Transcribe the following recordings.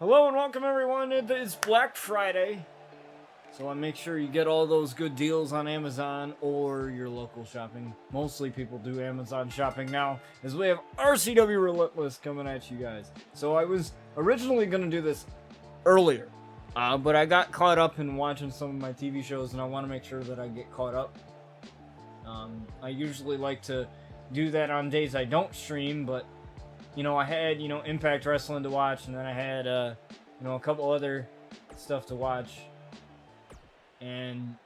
Hello and welcome everyone. It's Black Friday, so I make sure you get all those good deals on Amazon or your local shopping. Mostly people do Amazon shopping now, as we have RCW Relentless coming at you guys. So I was originally going to do this earlier, but I got caught up in watching some of my TV shows, and I want to make sure that I get caught up. I usually like to do that on days I don't stream, but I had, Impact Wrestling to watch, and then I had, a couple other stuff to watch. And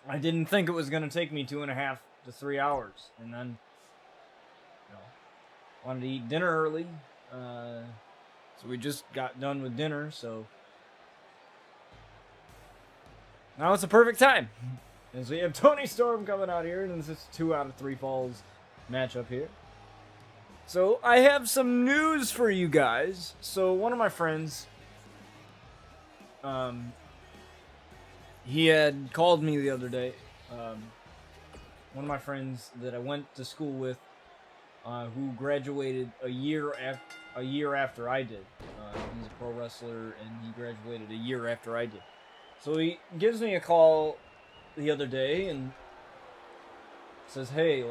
I didn't think it was going to take me 2.5 to 3 hours. And then, wanted to eat dinner early. So we just got done with dinner, so now it's a perfect time. As we have Tony Storm coming out here, and this is 2 out of 3 falls matchup here. So, I have some news for you guys. So, one of my friends, he had called me the other day. One of my friends that I went to school with, who graduated a year after I did. He's a pro wrestler, and he graduated a year after I did. So, he gives me a call the other day and says, hey,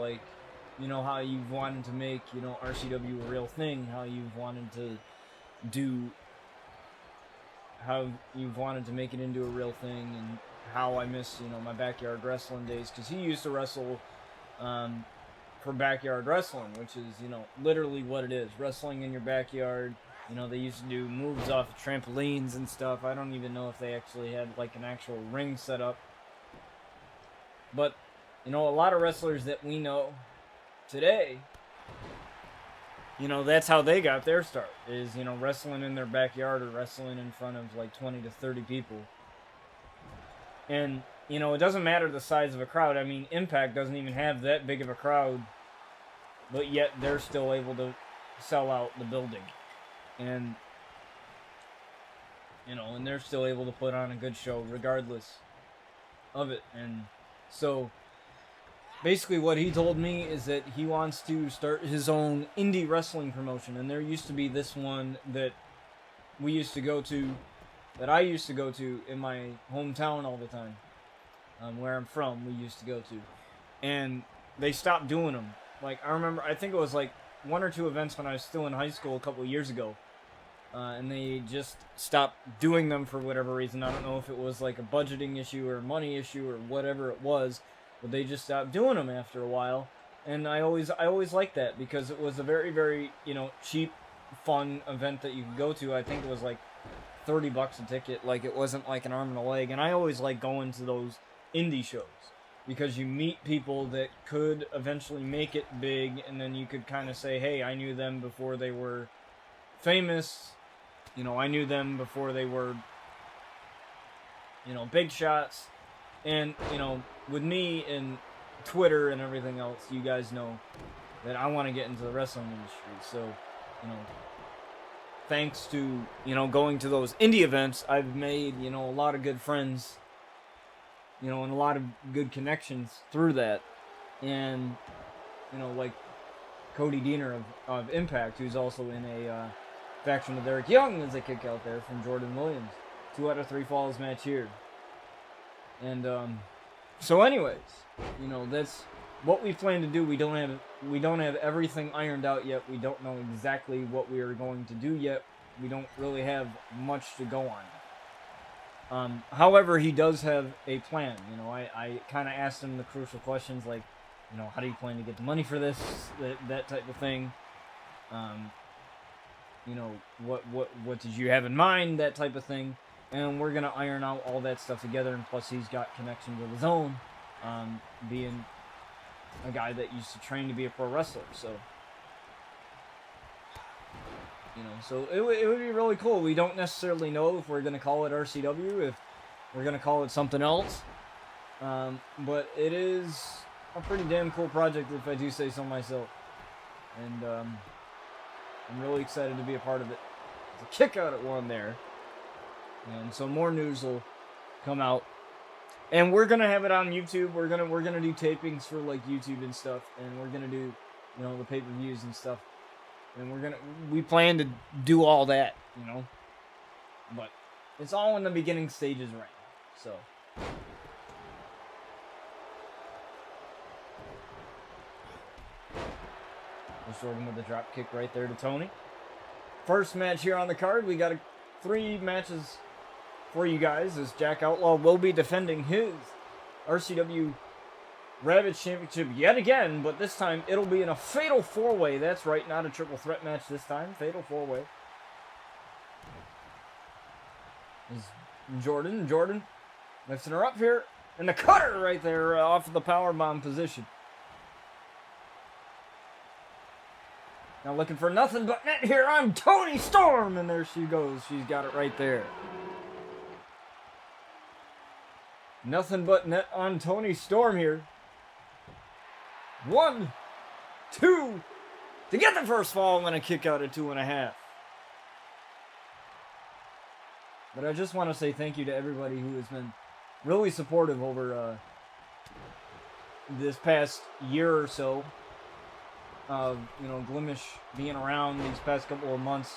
how you've wanted to make, RCW a real thing, how you've wanted to make it into a real thing, and how I miss, my backyard wrestling days, because he used to wrestle for backyard wrestling, which is, literally what it is, wrestling in your backyard. They used to do moves off of trampolines and stuff. I don't even know if they actually had, an actual ring set up. But, a lot of wrestlers that we know today, that's how they got their start, is, wrestling in their backyard or wrestling in front of 20 to 30 people. And, it doesn't matter the size of a crowd. I mean, Impact doesn't even have that big of a crowd, but yet they're still able to sell out the building. And, and they're still able to put on a good show regardless of it. And so basically what he told me is that he wants to start his own indie wrestling promotion. And there used to be this one that I used to go to in my hometown all the time. Where I'm from, we used to go to. And they stopped doing them. I remember, I think it was 1 or 2 events when I was still in high school a couple of years ago. And they just stopped doing them for whatever reason. I don't know if it was a budgeting issue or a money issue or whatever it was. But they just stopped doing them after a while, and I always liked that, because it was a very, very, cheap, fun event that you could go to. I think it was $30 a ticket. It wasn't an arm and a leg. And I always like going to those indie shows, because you meet people that could eventually make it big, and then you could kind of say, hey, I knew them before they were famous. I knew them before they were, big shots. And, with me and Twitter and everything else, you guys know that I want to get into the wrestling industry. So, thanks to, going to those indie events, I've made, a lot of good friends, and a lot of good connections through that. And, Cody Deaner of Impact, who's also in a faction with Eric Young as a kick out there from Jordan Williams. 2 out of 3 falls match here. And, so anyways, that's what we plan to do. We don't have everything ironed out yet. We don't know exactly what we are going to do yet. We don't really have much to go on. However, he does have a plan. I kind of asked him the crucial questions, how do you plan to get the money for this, that type of thing. What did you have in mind, that type of thing. And we're going to iron out all that stuff together. And plus, he's got connections with his own, being a guy that used to train to be a pro wrestler. So, so it would be really cool. We don't necessarily know if we're going to call it RCW, if we're going to call it something else. But it is a pretty damn cool project, if I do say so myself. And I'm really excited to be a part of it. It's a kick out at one there. And so more news will come out, and we're gonna have it on YouTube. We're gonna do tapings for YouTube and stuff, and we're gonna do the pay-per-views and stuff, and we plan to do all that, But it's all in the beginning stages right now. So. Jordan with the drop kick right there to Tony. First match here on the card. We got 3 matches for you guys as Jac Outlaw will be defending his RCW Ravage Championship yet again, but this time it'll be in a fatal 4-way. That's right, not a triple threat match this time. Fatal 4-way. Jordan lifting her up here, and the cutter right there off of the powerbomb position. Now looking for nothing but net here on Toni Storm, and there she goes. She's got it right there. Nothing but net on Toni Storm here. 1, 2, to get the first fall and a kick out at 2.5. But I just want to say thank you to everybody who has been really supportive over this past year or so. You know, Glimish being around these past couple of months.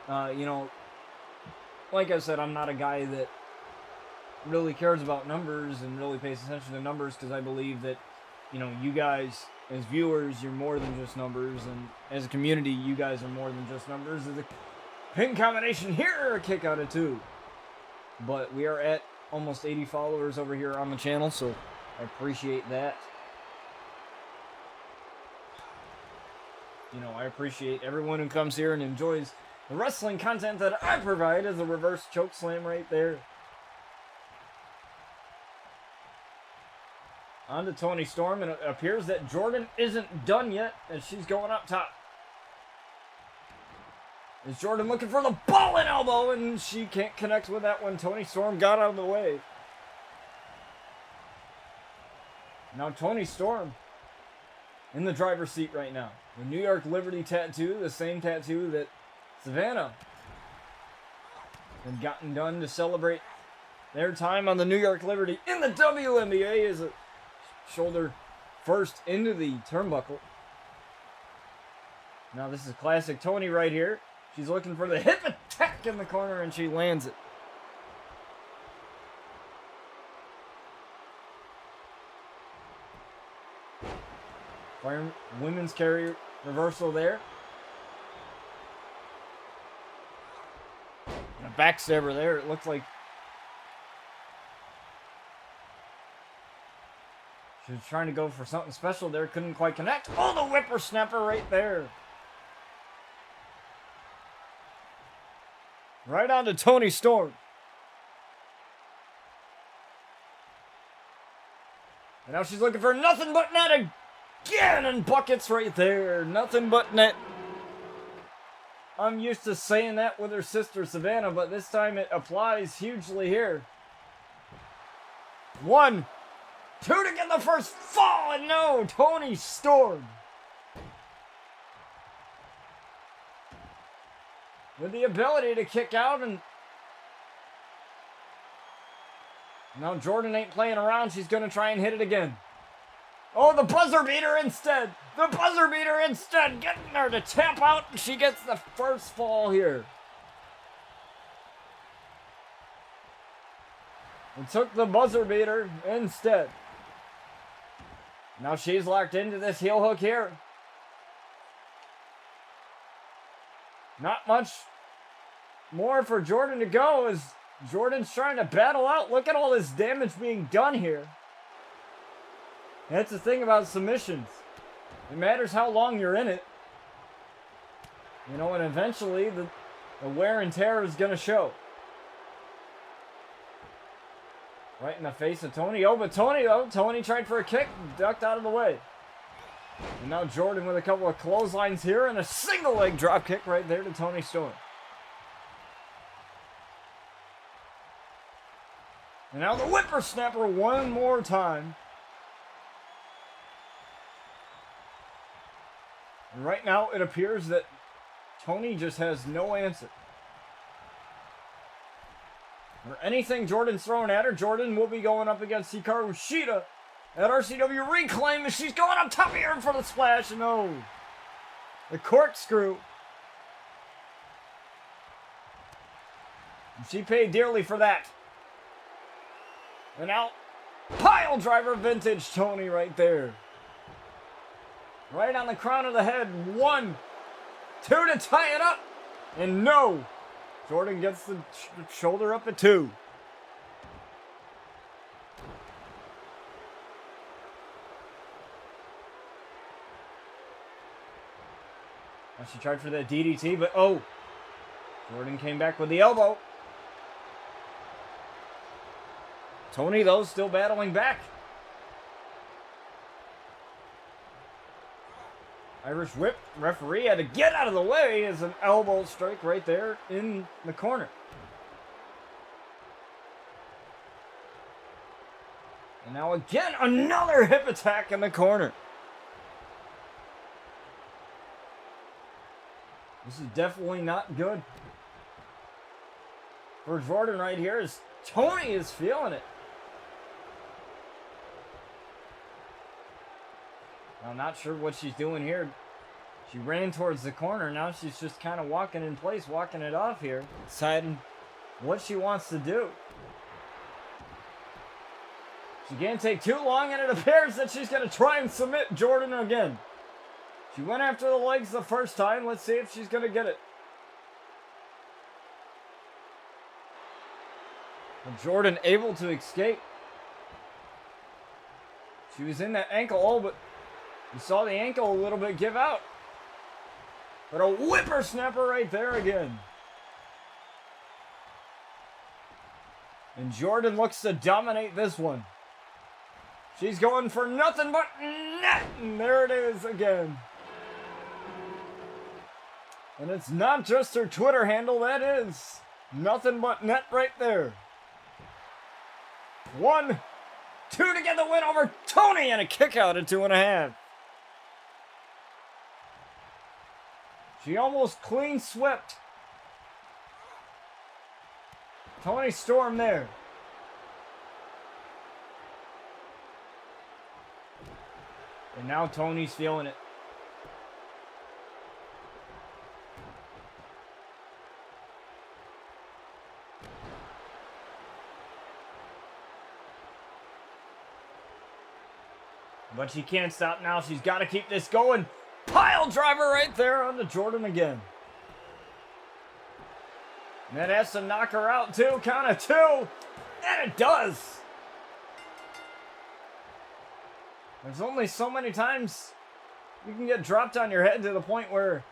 You know, like I said, I'm not a guy that really cares about numbers and really pays attention to numbers, because I believe that, you know, you guys as viewers, you're more than just numbers, and as a community, you guys are more than just numbers. There's a pin combination here, a kick out of 2. But we are at almost 80 followers over here on the channel, so I appreciate that. You know, I appreciate everyone who comes here and enjoys the wrestling content that I provide. As a reverse choke slam right there. On to Toni Storm, and it appears that Jordan isn't done yet as she's going up top. Is Jordan looking for the ball and elbow, and she can't connect with that one. Toni Storm got out of the way. Now Toni Storm in the driver's seat right now. The New York Liberty tattoo, the same tattoo that Savannah had gotten done to celebrate their time on the New York Liberty in the WNBA, as a shoulder first into the turnbuckle. Now this is classic Toni right here. She's looking for the hip attack in the corner, and she lands it. Women's carry reversal there. And a backstabber there. It looks like she was trying to go for something special there. Couldn't quite connect. Oh, the whippersnapper right there. Right on to Toni Storm. And now she's looking for nothing but net again, and buckets right there. Nothing but net. I'm used to saying that with her sister Savannah, but this time it applies hugely here. 1, 2 to get the first fall, and no, Toni Storm with the ability to kick out, and now Jordan ain't playing around. She's going to try and hit it again. Oh, the buzzer beater instead. The buzzer beater instead. Getting her to tap out, and she gets the first fall here. And took the buzzer beater instead. Now she's locked into this heel hook here. Not much more for Jordan to go as Jordan's trying to battle out. Look at all this damage being done here. That's the thing about submissions. It matters how long you're in it. You know, and eventually the wear and tear is going to show. Right in the face of Toni. Oh, but Toni tried for a kick, ducked out of the way. And now Jordan with a couple of clotheslines here and a single leg drop kick right there to Toni Storm. And now the whippersnapper one more time. And right now it appears that Toni just has no answer. Or anything Jordan's throwing at her, Jordan will be going up against Hikaru Shida at RCW Reclaim, and she's going up top here for the splash. No. The corkscrew. She paid dearly for that. And now, pile driver vintage Tony right there. Right on the crown of the head. 1, 2 to tie it up. And no. Jordan gets the shoulder up at 2. Now she tried for that DDT, but oh. Jordan came back with the elbow. Tony, though, still battling back. Irish whip. Referee had to get out of the way as an elbow strike right there in the corner. And now again, another hip attack in the corner. This is definitely not good for Jordan right here, as Tony is feeling it. I'm not sure what she's doing here. She ran towards the corner. Now she's just kind of walking in place, walking it off here, deciding what she wants to do. She can't take too long, and it appears that she's going to try and submit Jordan again. She went after the legs the first time. Let's see if she's going to get it. And Jordan able to escape. She was in that ankle hold, but you saw the ankle a little bit give out. But a whippersnapper right there again. And Jordan looks to dominate this one. She's going for nothing but net. And there it is again. And it's not just her Twitter handle, that is nothing but net right there. 1, 2 to get the win over Tony, and a kick out at 2.5. She almost clean swept Tony Storm there. And now Tony's feeling it. But she can't stop now. She's got to keep this going. Pile driver right there onto Jordan again. And that has to knock her out too. Count of 2. And it does. There's only so many times you can get dropped on your head to the point where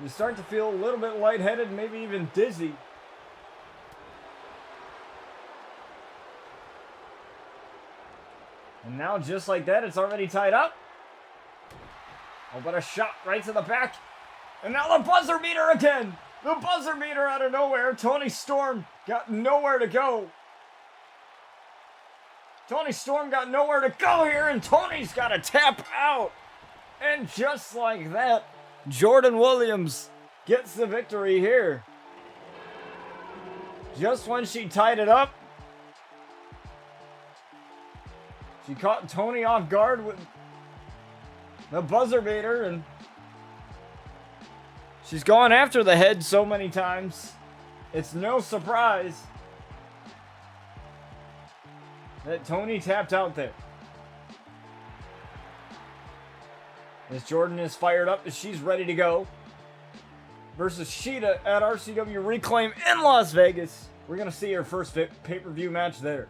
you start to feel a little bit lightheaded, maybe even dizzy. And now, just like that, it's already tied up. Oh, but a shot right to the back. And now the buzzer beater again. The buzzer beater out of nowhere. Tony Storm got nowhere to go. Tony Storm got nowhere to go here, and Tony's got to tap out. And just like that, Jordan Williams gets the victory here. Just when she tied it up, she caught Tony off guard with the buzzer beater, and she's gone after the head so many times. It's no surprise that Tony tapped out there. As Jordan is fired up, as she's ready to go versus Sheeta at RCW Reclaim in Las Vegas. We're going to see her first pay-per-view match there.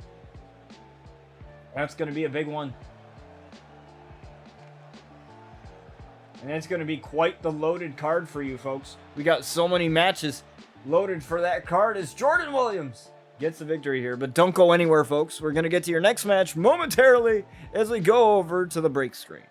That's going to be a big one. And it's going to be quite the loaded card for you folks. We got so many matches loaded for that card as Jordan Williams gets the victory here. But don't go anywhere, folks. We're going to get to your next match momentarily as we go over to the break screen.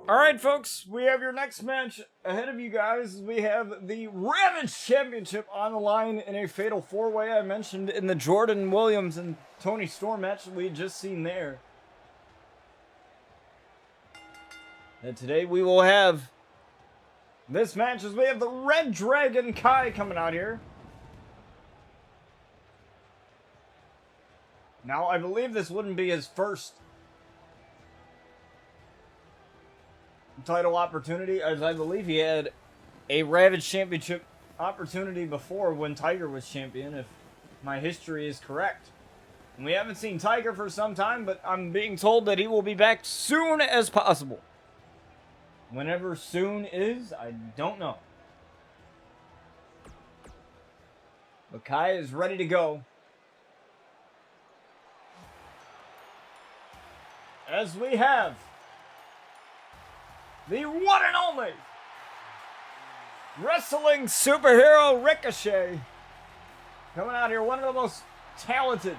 Alright, folks, we have your next match ahead of you guys. We have the Ravage Championship on the line in a fatal four-way I mentioned in the Jordan Williams and Tony Storm match that we had just seen there. And today we will have this match as we have the Red Dragon Kai coming out here. Now, I believe this wouldn't be his first title opportunity, as I believe he had a Ravage Championship opportunity before when Tiger was champion, if my history is correct. And we haven't seen Tiger for some time, but I'm being told that he will be back soon as possible. Whenever soon is, I don't know. But Kai is ready to go. As we have the one and only wrestling superhero Ricochet coming out here, one of the most talented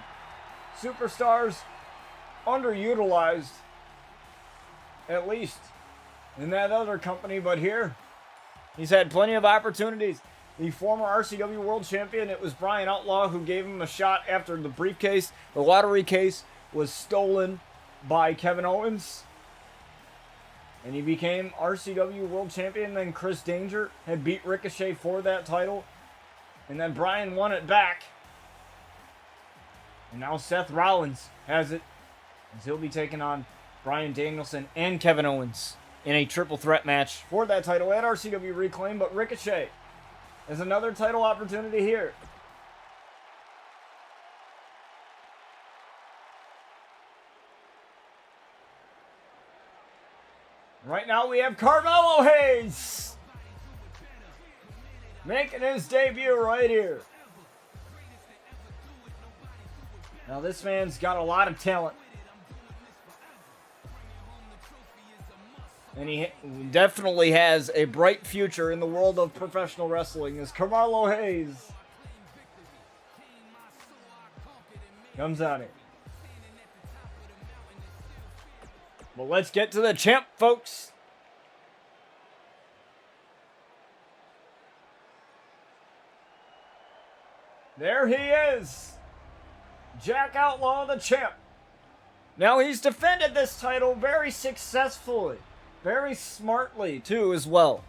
superstars, underutilized, at least in that other company, but here he's had plenty of opportunities. The former RCW World Champion, it was Jac Outlaw who gave him a shot after the briefcase. The lottery case was stolen by Kevin Owens, and he became RCW World Champion. Then Chris Danger had beat Ricochet for that title, and then Bryan won it back. And now Seth Rollins has it, as he'll be taking on Bryan Danielson and Kevin Owens in a triple threat match for that title at RCW Reclaim. But Ricochet has another title opportunity here. Right now we have Carmelo Hayes making his debut right here. Now this man's got a lot of talent. And he definitely has a bright future in the world of professional wrestling as Carmelo Hayes comes out here. Well, let's get to the champ, folks. There he is. Jac Outlaw, the champ. Now, he's defended this title very successfully. Very smartly, too, as well.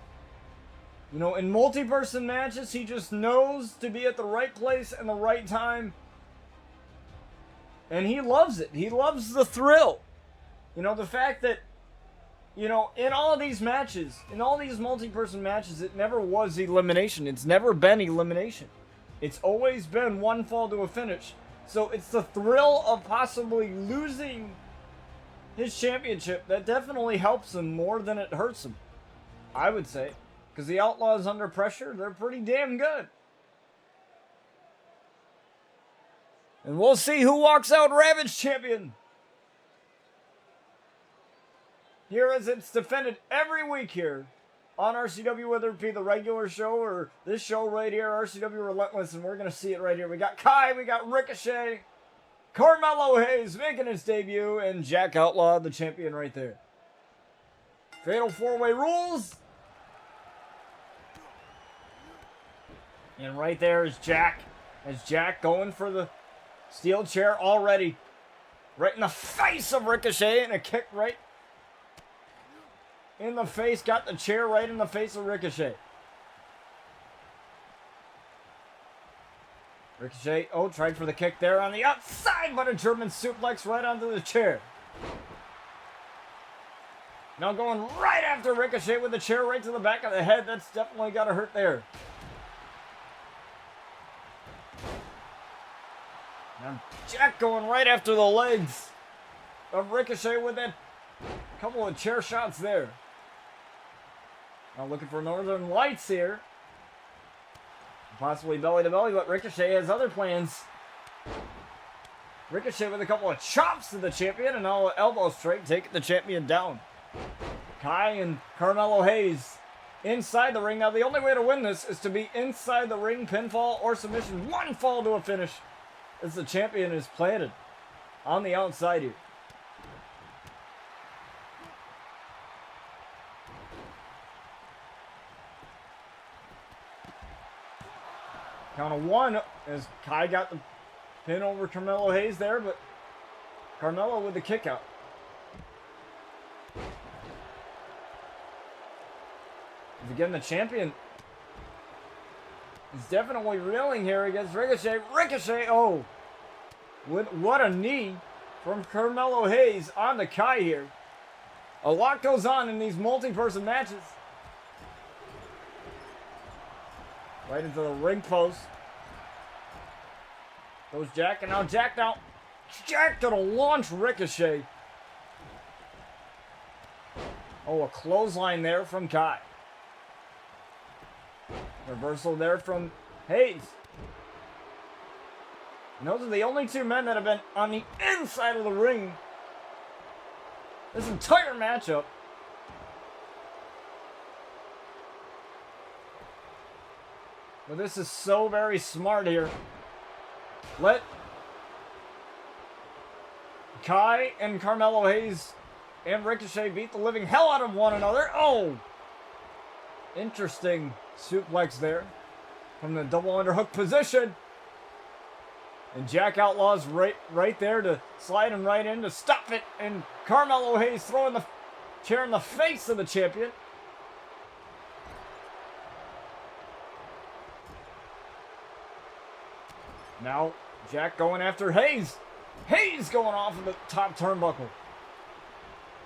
You know, in multi-person matches, he just knows to be at the right place and the right time. And he loves it. He loves the thrill. You know, the fact that, you know, in all of these matches, in all these multi-person matches, it never was elimination. It's never been elimination. It's always been one fall to a finish. So it's the thrill of possibly losing his championship that definitely helps him more than it hurts him, I would say. Because the Outlaws under pressure, they're pretty damn good. And we'll see who walks out Ravage champion. Here as it's defended every week here on RCW, whether it be the regular show or this show right here, RCW Relentless, and we're going to see it right here. We got Kai, we got Ricochet, Carmelo Hayes making his debut, and Jac Outlaw, the champion right there. Fatal four-way rules. And right there is Jac, as Jac going for the steel chair already. Right in the face of Ricochet, and a kick right in the face, got the chair right in the face of Ricochet. Ricochet, oh, tried for the kick there on the outside, but a German suplex right onto the chair. Now going right after Ricochet with the chair right to the back of the head. That's definitely got to hurt there. Now Jac going right after the legs of Ricochet with that couple of chair shots there. Now looking for Northern Lights here. Possibly belly to belly, but Ricochet has other plans. Ricochet with a couple of chops to the champion, and now elbow straight, taking the champion down. Kai and Carmelo Hayes inside the ring. Now the only way to win this is to be inside the ring, pinfall or submission. One fall to a finish as the champion is planted on the outside here. Count of one as Kai got the pin over Carmelo Hayes there, but Carmelo with the kick out. Again, the champion is definitely reeling here against Ricochet. Ricochet, oh! What a knee from Carmelo Hayes on the Kai here. A lot goes on in these multi-person matches. Right into the ring post. Goes Jack, and now Jack gonna launch Ricochet. Oh, a clothesline there from Kai. Reversal there from Hayes. And those are the only two men that have been on the inside of the ring this entire matchup. But this is so very smart here. Let Kai and Carmelo Hayes and Ricochet beat the living hell out of one another. Oh! Interesting suplex there from the double underhook position. And Jac Outlaw's right there to slide him right in to stop it. And Carmelo Hayes throwing the chair in the face of the champion. Now, Jack going after Hayes. Hayes going off of the top turnbuckle.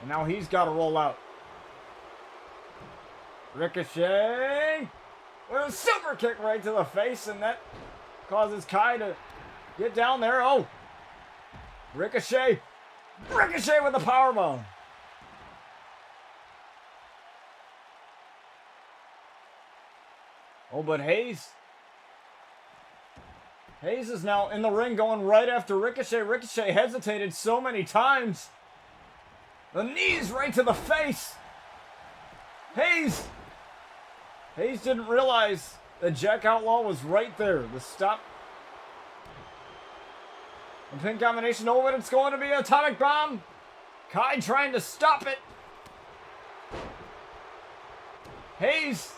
And now he's got to roll out. Ricochet with a super kick right to the face, and that causes Kai to get down there. Oh! Ricochet. Ricochet with the powerbomb. Oh, but Hayes is now in the ring going right after Ricochet. Ricochet hesitated so many times. The knees right to the face. Hayes didn't realize that Jac Outlaw was right there. The stop. The pin combination over, and it's going to be an atomic bomb. Kai trying to stop it. Hayes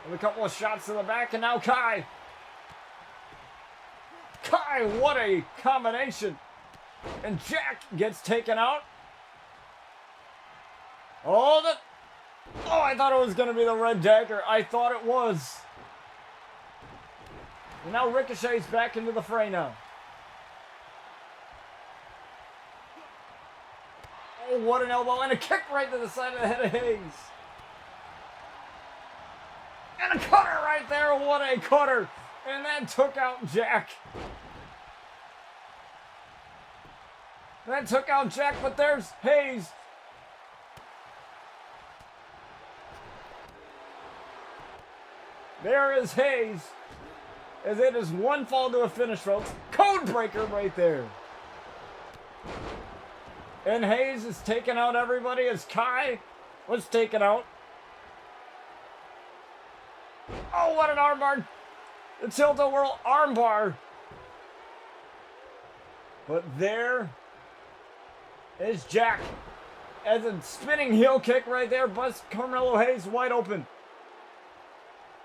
with a couple of shots to the back, and now Kai. Kai, what a combination. And Jack gets taken out. Oh, I thought it was going to be the Red Dagger. I thought it was. And now Ricochet's back into the fray now. Oh, what an elbow. And a kick right to the side of the head of Hayes. And a cutter right there. What a cutter. And that took out Jack. That took out Jack, but there's Hayes. There is Hayes. As it is one fall to a finish, folks. Code breaker right there. And Hayes is taking out everybody as Kai was taken out. Oh, what an armbar. The tilt-a-whirl armbar. But there is Jack. As a spinning heel kick right there, busts Carmelo Hayes wide open.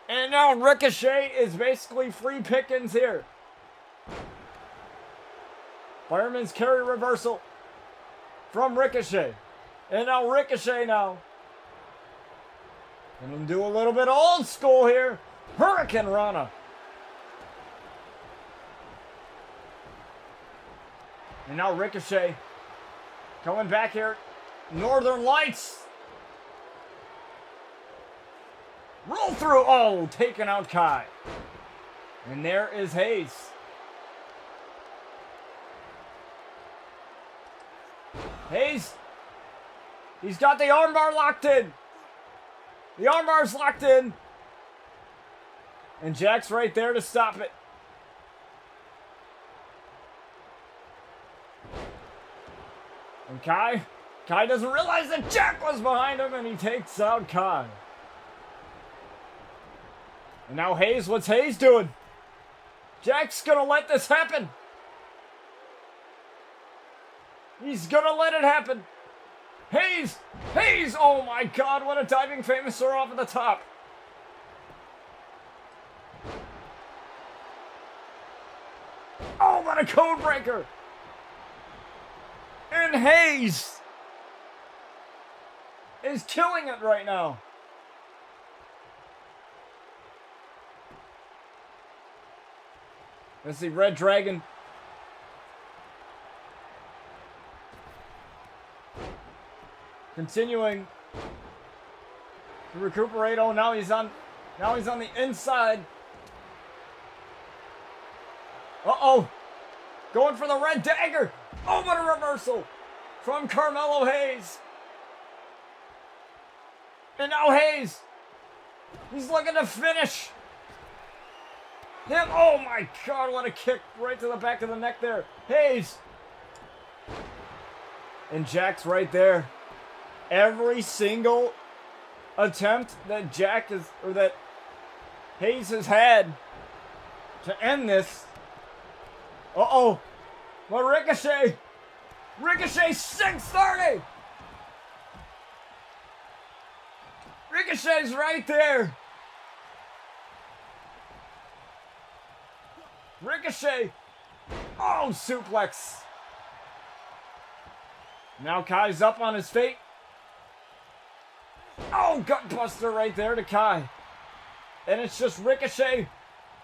And now Ricochet is basically free pickings here. Fireman's carry reversal from Ricochet. And now Ricochet now. Gonna do a little bit old school here. Hurricane Rana. And now Ricochet coming back here. Northern Lights. Roll through. Oh, taking out Kai. And there is Hayes. Hayes. He's got the armbar locked in. The armbar's locked in. And Jack's right there to stop it. And Kai doesn't realize that Jack was behind him, and he takes out Kai. And now Hayes, what's Hayes doing? Jack's gonna let this happen. He's gonna let it happen. Hayes, oh my God, what a diving famouser off of the top. Oh, what a code breaker! And Hayes is killing it right now. Let's see, Red Dragon. Continuing to recuperate. Oh, now he's on the inside. Uh-oh. Going for the red dagger. Oh, what a reversal from Carmelo Hayes. And now Hayes. He's looking to finish him. Oh my God, what a kick right to the back of the neck there. Hayes. And Jac's right there. Every single attempt that that Hayes has had to end this. Uh-oh. Well, Ricochet. Ricochet 630. Ricochet's right there. Ricochet. Oh, suplex. Now Kai's up on his feet. Oh, gutbuster right there to Kai. And it's just Ricochet.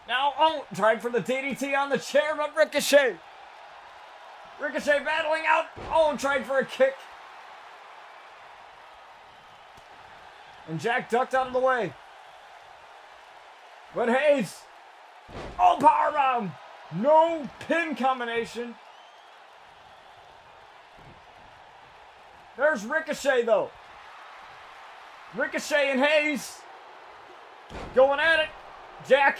Now, oh, tried for the DDT on the chair, but Ricochet. Ricochet battling out. Oh, tried for a kick. And Jac ducked out of the way. But Hayes. Oh, powerbomb. No pin combination. There's Ricochet, though. Ricochet and Hayes going at it. Jac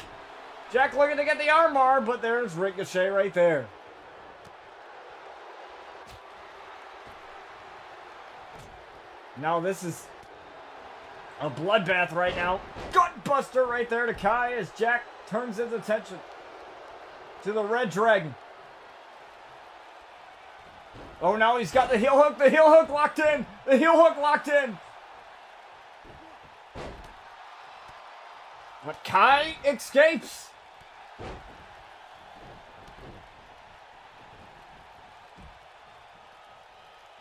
looking to get the armbar, but there's Ricochet right there. Now this is a bloodbath right now. Gutbuster right there to Kai as Jac turns his attention to the Red Dragon. Oh, now he's got the heel hook. The heel hook locked in. The heel hook locked in. But Kai escapes.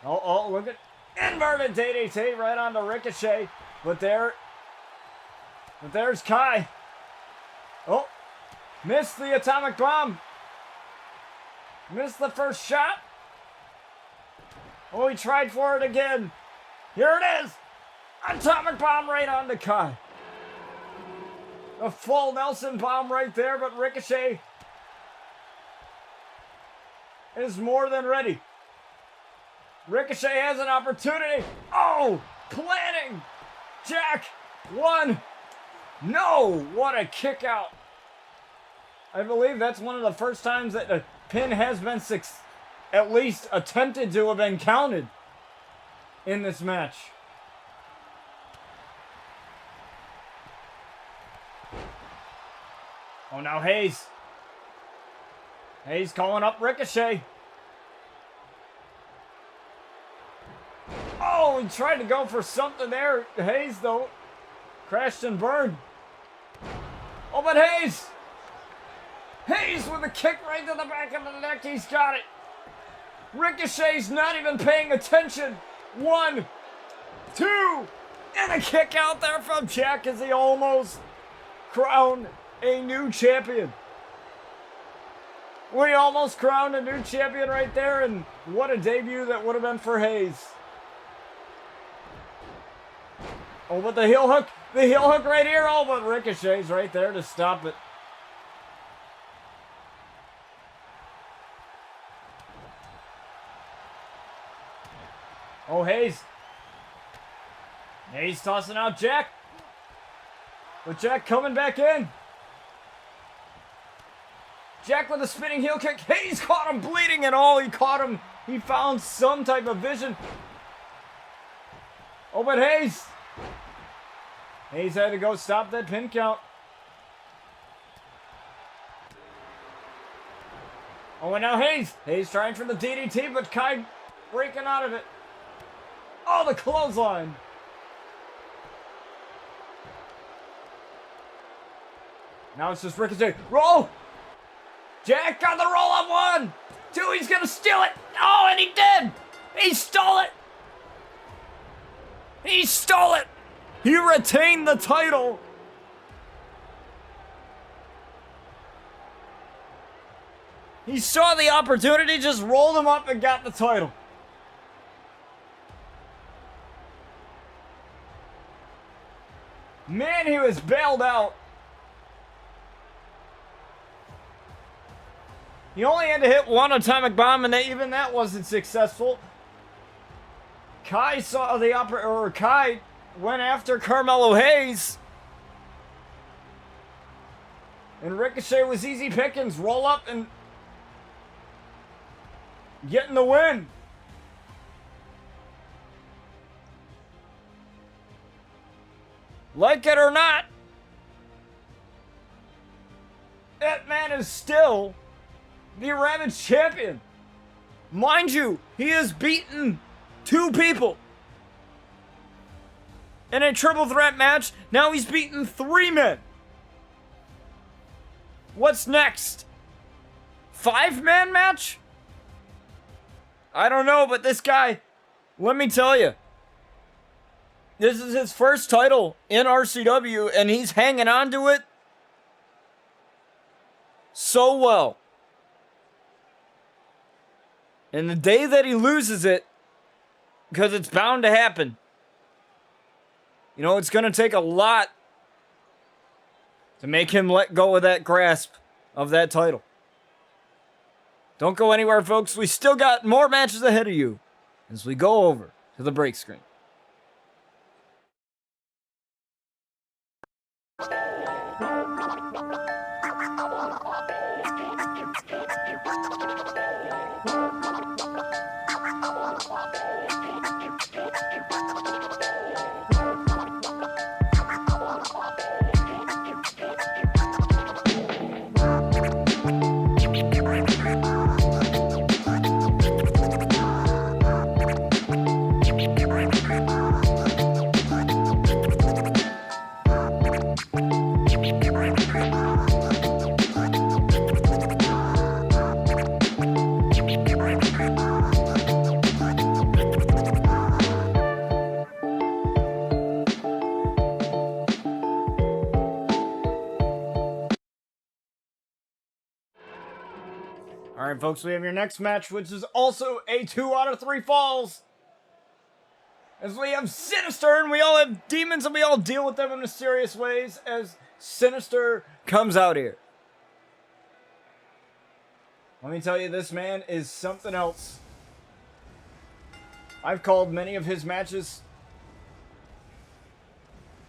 Oh, look at inverted DDT right onto Ricochet. But there's Kai. Oh, missed the atomic bomb. Missed the first shot. Oh, he tried for it again. Here it is. Atomic bomb right onto Kai. A full Nelson bomb right there, but Ricochet is more than ready. Ricochet has an opportunity. Oh, planning. Jac, one. No, what a kick out. I believe that's one of the first times that a pin has been at least attempted to have been counted in this match. Oh, now Hayes. Hayes calling up Ricochet. Oh, he tried to go for something there. Hayes, though, crashed and burned. Oh, but Hayes. Hayes with a kick right to the back of the neck. He's got it. Ricochet's not even paying attention. 1, 2, and a kick out there from Jac as he almost crowned a new champion. We almost crowned a new champion right there, and what a debut that would have been for Hayes. Oh, but the heel hook right here. Oh, but Ricochet's right there to stop it. Oh, Hayes. Hayes tossing out Jac. But Jac coming back in. Jac with a spinning heel kick. Hayes caught him bleeding and all. He caught him. He found some type of vision. Oh, but Hayes. Hayes had to go stop that pin count. Oh, and now Hayes. Hayes trying for the DDT, but Kai breaking out of it. Oh, the clothesline. Now it's just Ricochet. Roll! Jack got the roll up 1, 2, he's gonna steal it. Oh, and he did. He stole it. He stole it. He retained the title. He saw the opportunity, just rolled him up and got the title. Man, he was bailed out. He only had to hit 1 atomic bomb, and even that wasn't successful. Kai went after Carmelo Hayes. And Ricochet was easy pickings. Roll up and getting the win. Like it or not, that man is still the Ravage champion. Mind you, he has beaten 2 people in a triple threat match. Now he's beaten 3 men. What's next? 5-man match? I don't know, but this guy, let me tell you, this is his first title in RCW, and he's hanging on to it so well. And the day that he loses it, because it's bound to happen, you know, it's going to take a lot to make him let go of that grasp of that title. Don't go anywhere, folks. We still got more matches ahead of you as we go over to the break screen. Alright, folks, we have your next match, which is also a 2 out of 3 falls. As we have Sinister, and we all have demons, and we all deal with them in mysterious ways as Sinister comes out here. Let me tell you, this man is something else. I've called many of his matches,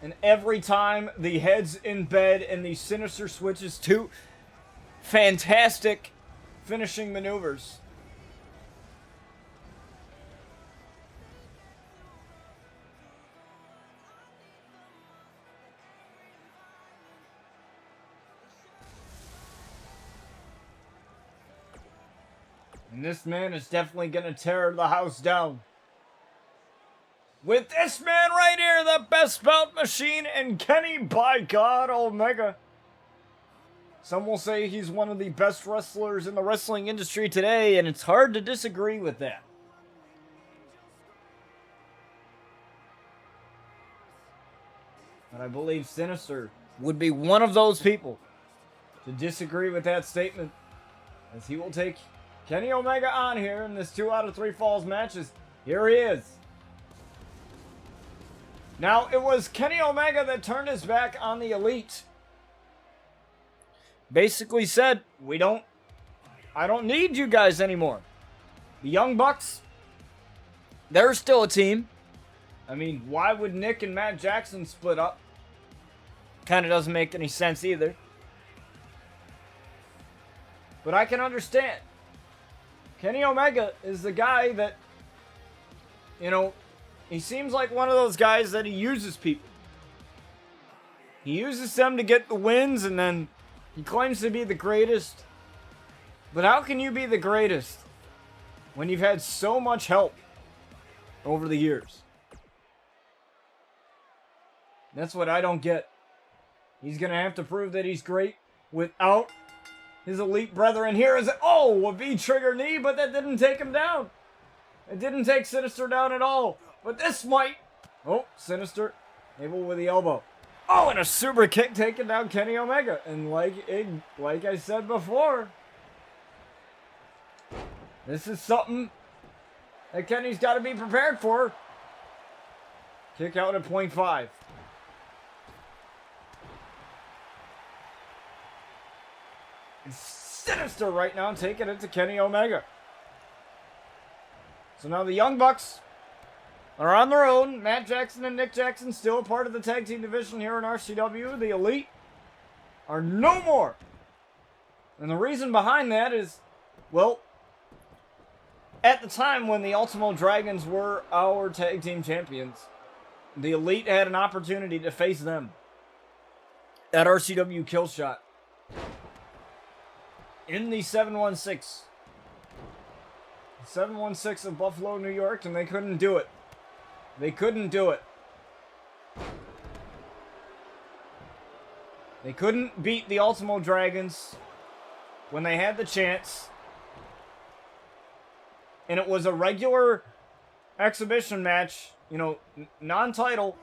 and every time the head's in bed and the Sinister switches to fantastic finishing maneuvers. And this man is definitely going to tear the house down. With this man right here, the best belt machine, and Kenny by God Omega. Some will say he's one of the best wrestlers in the wrestling industry today, and it's hard to disagree with that. But I believe Sinister would be one of those people to disagree with that statement, as he will take Kenny Omega on here in this 2 out of 3 falls matches. Here he is. Now, it was Kenny Omega that turned his back on the Elite. Basically said, I don't need you guys anymore. The Young Bucks, they're still a team. I mean, why would Nick and Matt Jackson split up? Kind of doesn't make any sense either. But I can understand. Kenny Omega is the guy that, you know, he seems like one of those guys that he uses people. He uses them to get the wins, and then he claims to be the greatest. But how can you be the greatest when you've had so much help over the years? That's what I don't get. He's going to have to prove that he's great without his elite brethren. Here is, oh, a V-trigger knee, but that didn't take him down. It didn't take Sinister down at all, but this might. Oh, Sinister, able with the elbow. Oh, and a super kick taking down Kenny Omega. And like I said before, this is something that Kenny's got to be prepared for. Kick out at 0.5. It's Sinister right now taking it to Kenny Omega. So now the Young Bucks are on their own. Matt Jackson and Nick Jackson still a part of the tag team division here in RCW. The Elite are no more. And the reason behind that is, well, at the time when the Ultimo Dragons were our tag team champions, the Elite had an opportunity to face them at RCW Killshot in the 716. 716 of Buffalo, New York, and they couldn't do it. They couldn't do it. They couldn't beat the Ultimo Dragons when they had the chance. And it was a regular exhibition match, you know, non-title.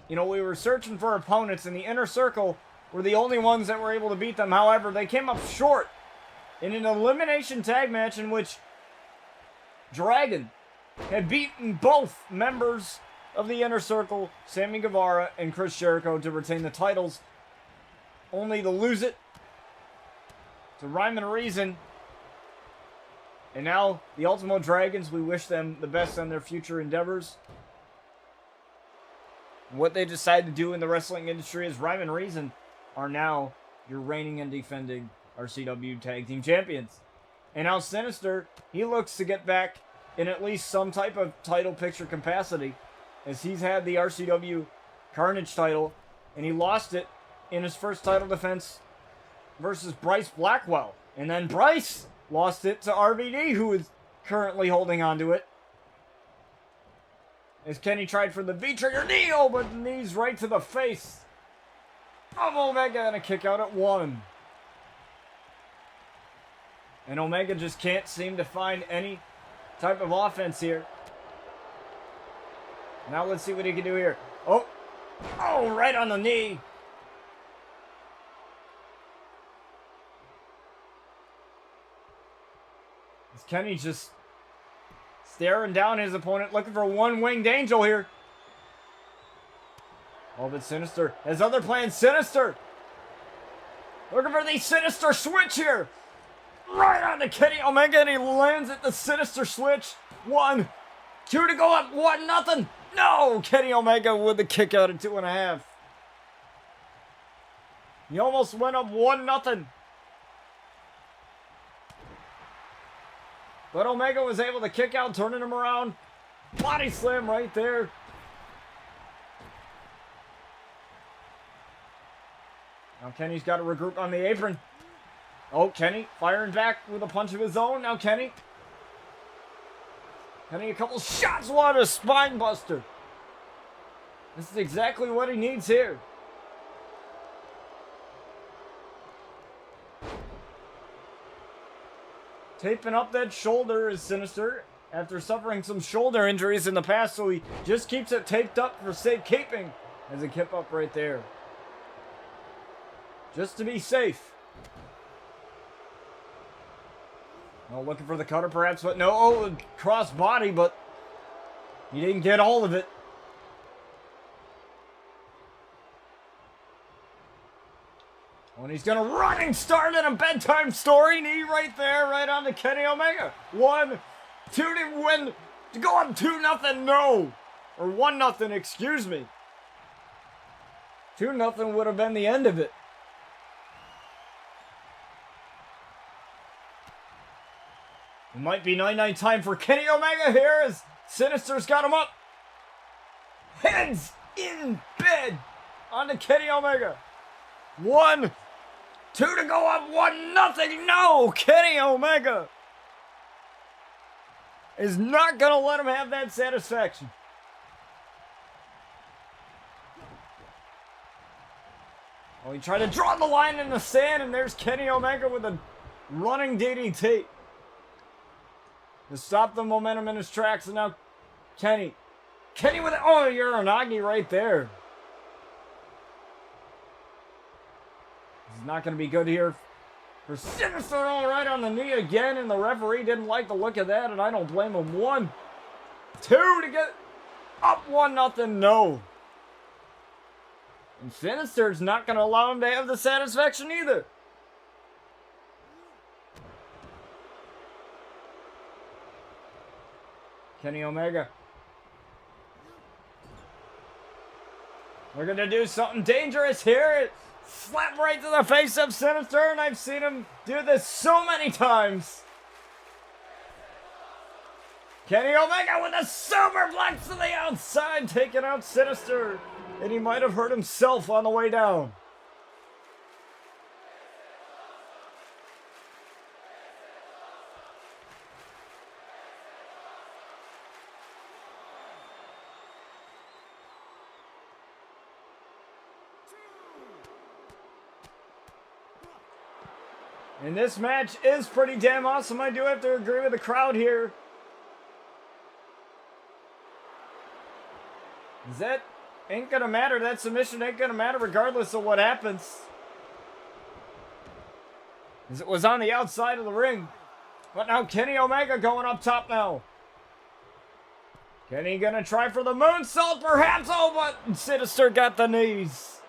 You know, we were searching for opponents, and the Inner Circle were the only ones that were able to beat them. However, they came up short in an elimination tag match in which Dragon had beaten both members of the Inner Circle, Sammy Guevara and Chris Jericho, to retain the titles, only to lose it to Rhyme and Reason. And now the Ultimo Dragons, we wish them the best on their future endeavors. What they decide to do in the wrestling industry is Rhyme and Reason are now your reigning and defending RCW Tag Team Champions. And now Sinister, he looks to get back in at least some type of title picture capacity, as he's had the RCW Carnage title, and he lost it in his first title defense versus Bryce Blackwell. And then Bryce lost it to RVD, who is currently holding on to it. As Kenny tried for the V-trigger knee, but knees right to the face of Omega, and a kick out at 1. And Omega just can't seem to find any type of offense here. Now let's see what he can do here. Oh, right on the knee. Is Kenny just staring down his opponent, looking for one winged angel here? Oh, but Sinister has other plans. Sinister looking for the Sinister switch here. Right on to Kenny Omega, and he lands at the Sinister switch. 1, 2 to go up. 1-0. No, Kenny Omega with the kick out at 2.5. He almost went up 1-0. But Omega was able to kick out, turning him around. Body slam right there. Now Kenny's got to regroup on the apron. Oh, Kenny firing back with a punch of his own. Now Kenny a couple shots. What a spine buster. This is exactly what he needs here. Taping up that shoulder is Sinister after suffering some shoulder injuries in the past, so he just keeps it taped up for safekeeping. As a kip up right there. Just to be safe. Oh, looking for the cutter perhaps, but no. Oh, cross body, but he didn't get all of it. Oh, and he's going to running start in a bedtime story. Knee right there, right on to Kenny Omega. 1, 2 to win. To go up 2-0, no. Or 1-0, excuse me. 2-0 would have been the end of it. It might be 9-9 time for Kenny Omega here as Sinister's got him up. Heads in bed onto Kenny Omega. 1, 2 to go up, 1-0. No, Kenny Omega is not going to let him have that satisfaction. Oh, he tried to draw the line in the sand, and there's Kenny Omega with a running DDT to stop the momentum in his tracks. And now Kenny with it. Oh, Uranagi right there. This is not going to be good here for Sinister. All right, on the knee again, and the referee didn't like the look of that, and I don't blame him. 1, 2 to get up 1-0. No. And Sinister's not going to allow him to have the satisfaction either. Kenny Omega. We're going to do something dangerous here. Slap right to the face of Sinister, and I've seen him do this so many times. Kenny Omega with a superplex to the outside, taking out Sinister. And he might have hurt himself on the way down. And this match is pretty damn awesome. I do have to agree with the crowd here. That ain't gonna matter. That submission ain't gonna matter regardless of what happens. As it was on the outside of the ring. But now Kenny Omega going up top now. Kenny gonna try for the moonsault perhaps. Oh, but Sinister got the knees.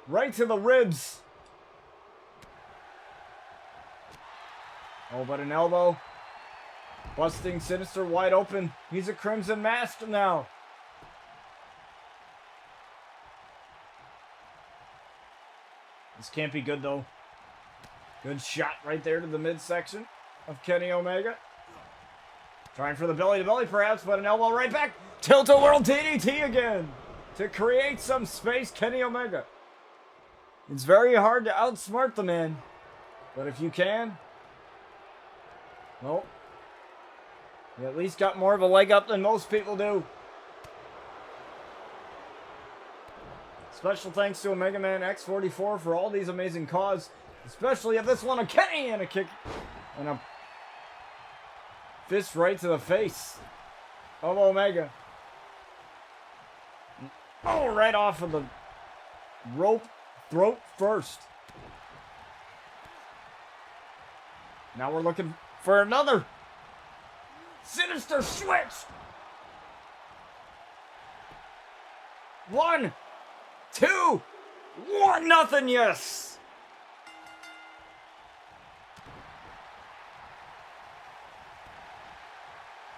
Right to the ribs. Oh, but an elbow. Busting Sinister wide open. He's a Crimson Mask now. This can't be good, though. Good shot right there to the midsection of Kenny Omega. Trying for the belly-to-belly, perhaps, but an elbow right back. Tilt-a-whirl DDT again to create some space, Kenny Omega. It's very hard to outsmart the man, but if you can, well, you at least got more of a leg up than most people do. Special thanks to Omega Man X44 for all these amazing calls, especially of this one, a Kenny and a kick and a fist right to the face of Omega. Oh, right off of the rope, throat first. Now we're looking for another Sinister switch. 1, 2, 1-0, yes.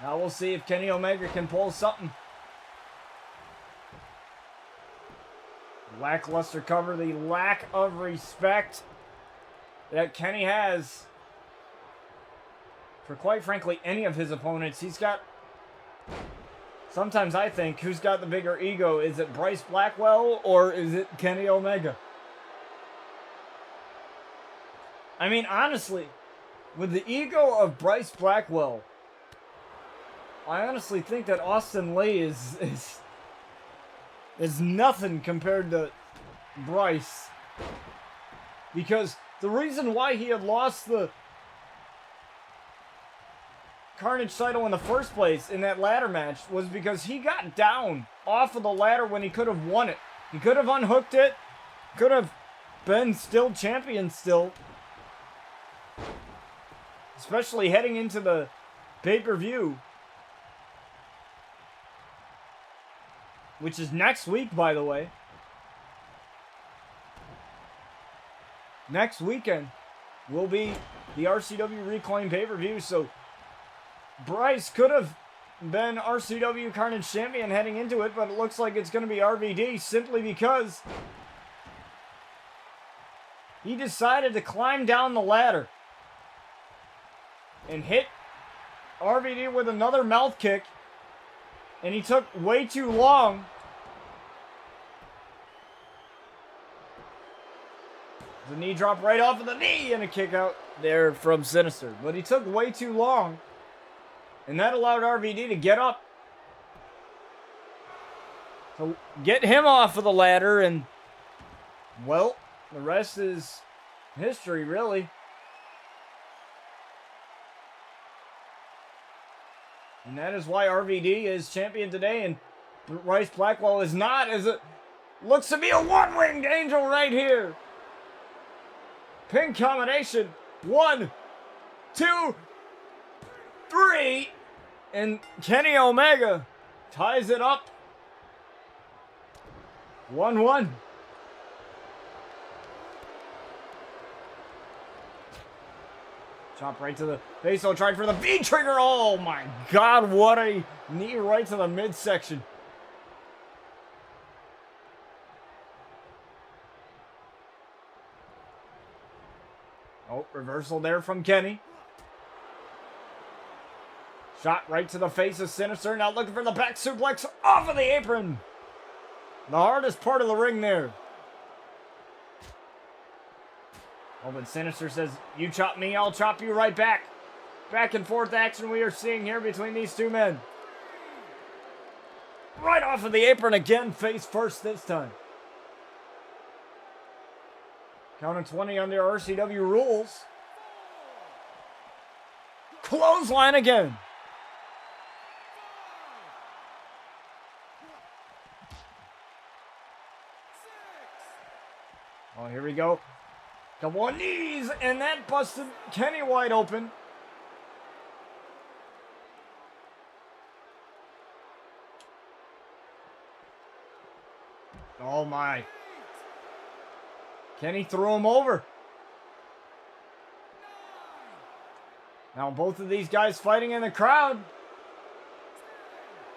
Now we'll see if Kenny Omega can pull something. Lackluster cover, the lack of respect that Kenny has for, quite frankly, any of his opponents. He's got, sometimes I think, who's got the bigger ego? Is it Bryce Blackwell or is it Kenny Omega? I mean, honestly, with the ego of Bryce Blackwell, I honestly think that Austin Lee is nothing compared to Bryce. Because the reason why he had lost the Carnage title in the first place in that ladder match was because he got down off of the ladder when he could have won it. He could have unhooked it, could have been still champion still. Especially heading into the pay-per-view, which is next week, by the way. Next weekend will be the RCW Reclaim pay-per-view, so Bryce could have been RCW Carnage champion heading into it, but it looks like it's going to be RVD simply because he decided to climb down the ladder and hit RVD with another mouth kick, and he took way too long. The knee drop right off of the knee and a kick out there from Sinister, but he took way too long. And that allowed RVD to get up, to get him off of the ladder, and, well, the rest is history, really. And that is why RVD is champion today, and Bryce Blackwell is not, as it looks to be a one-winged angel right here. Pin combination. 1, 2, 3. And Kenny Omega ties it up. 1-1. Chop right to the face. So tried for the V-trigger. Oh my God, what a knee right to the midsection. Oh, reversal there from Kenny. Shot right to the face of Sinister. Now looking for the back suplex off of the apron. The hardest part of the ring there. Oh, but Sinister says, you chop me, I'll chop you right back. Back and forth action we are seeing here between these two men. Right off of the apron again, face first this time. Count of 20 under RCW rules. Clothesline again. Oh, here we go. Couple of knees, and that busted Kenny wide open. Oh my. Kenny threw him over. Now both of these guys fighting in the crowd.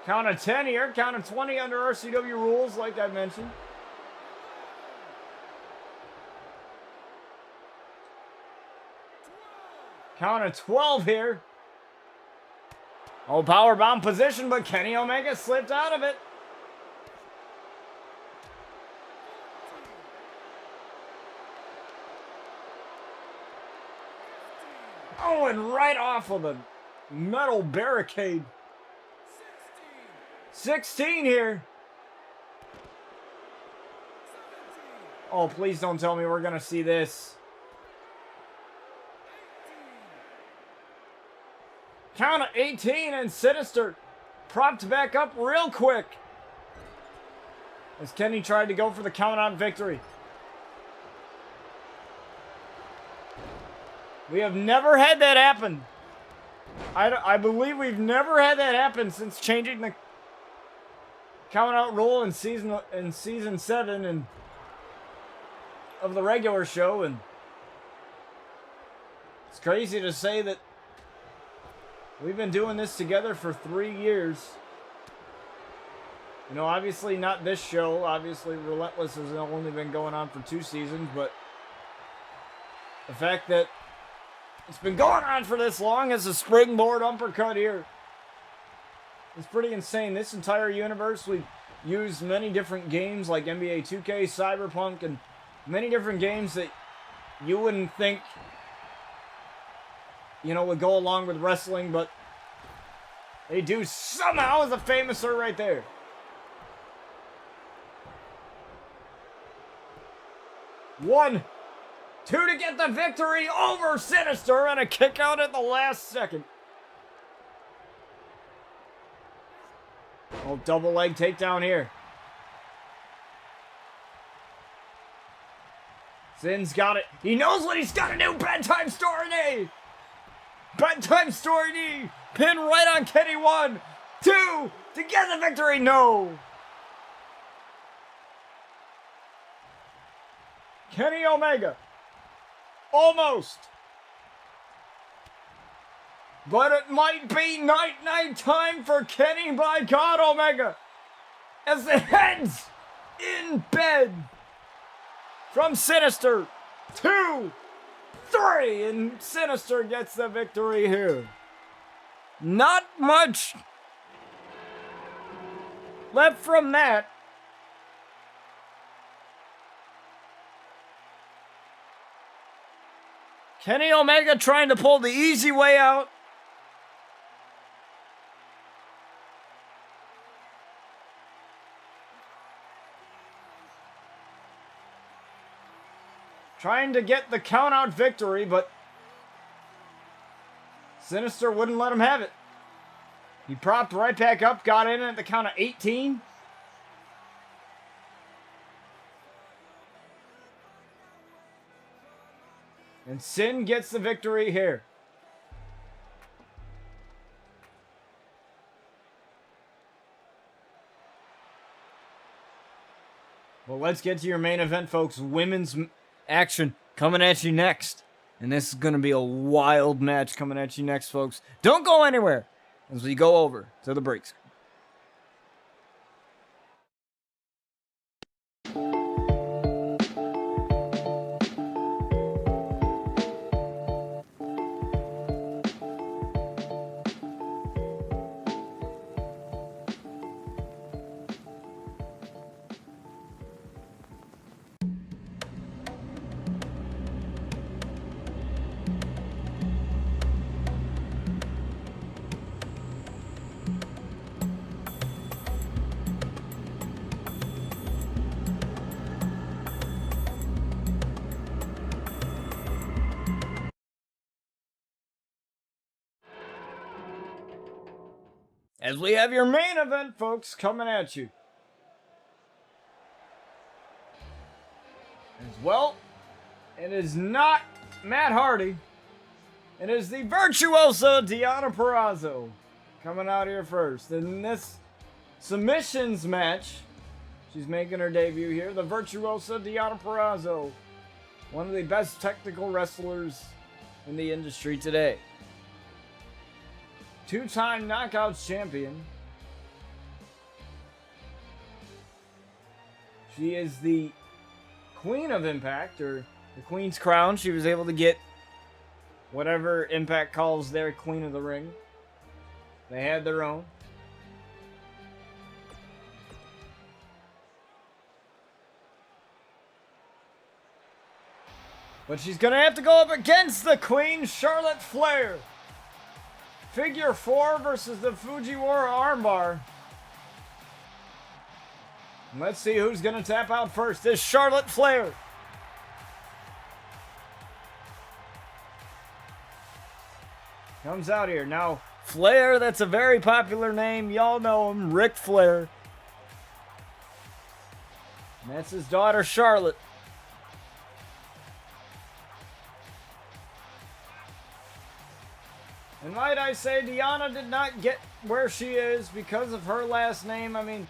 Count of 10 here, count of 20 under RCW rules, like I mentioned. Count of 12 here. Oh, powerbomb position, but Kenny Omega slipped out of it. Oh, and right off of the metal barricade. 16 here. Oh, please don't tell me we're going to see this. Count of 18, and Sinister propped back up real quick as Kenny tried to go for the count-out victory. We have never had that happen. I believe we've never had that happen since changing the count-out rule in season 7 and of the regular show, and it's crazy to say that we've been doing this together for 3 years. You know, obviously not this show. Obviously, Relentless has only been going on for 2 seasons, but the fact that it's been going on for this long as a springboard uppercut here, it's pretty insane. This entire universe, we've used many different games like NBA 2K, Cyberpunk, and many different games that you wouldn't think, you know, would go along with wrestling, but they do somehow as a famouser right there. One, 2 to get the victory over Sinister, and a kick out at the last second. Oh, double leg takedown here. Sin's got it. He knows what he's got to do. Bedtime story knee. Bedtime story knee. Pin right on Kenny. 1, 2 to get the victory. No. Kenny Omega. Almost. But it might be night time for Kenny, by God, Omega. As the heads in bed from Sinister. 2, 3, and Sinister gets the victory here. Not much left from that. Kenny Omega trying to pull the easy way out. trying to get the count-out victory, but Sinister wouldn't let him have it. He propped right back up, got in at the count of 18. And Sin gets the victory here. Well, let's get to your main event, folks. Women's action coming at you next. And this is going to be a wild match coming at you next, folks. Don't go anywhere as we go over to the breaks. As we have your main event, folks, coming at you. As well, it is not Matt Hardy. It is the Virtuosa Deonna Purrazzo coming out here first. In this submissions match, she's making her debut here. The Virtuosa Deonna Purrazzo, one of the best technical wrestlers in the industry today. Two-time Knockouts champion. She is the Queen of Impact, or the Queen's Crown. She was able to get whatever Impact calls their Queen of the Ring. They had their own. But she's going to have to go up against the Queen, Charlotte Flair. Figure 4 versus the Fujiwara armbar. Let's see who's going to tap out first. This Charlotte Flair. Comes out here. Now, Flair, that's a very popular name. Y'all know him. Ric Flair. And that's his daughter, Charlotte. And might I say, Deonna did not get where she is because of her last name. I mean,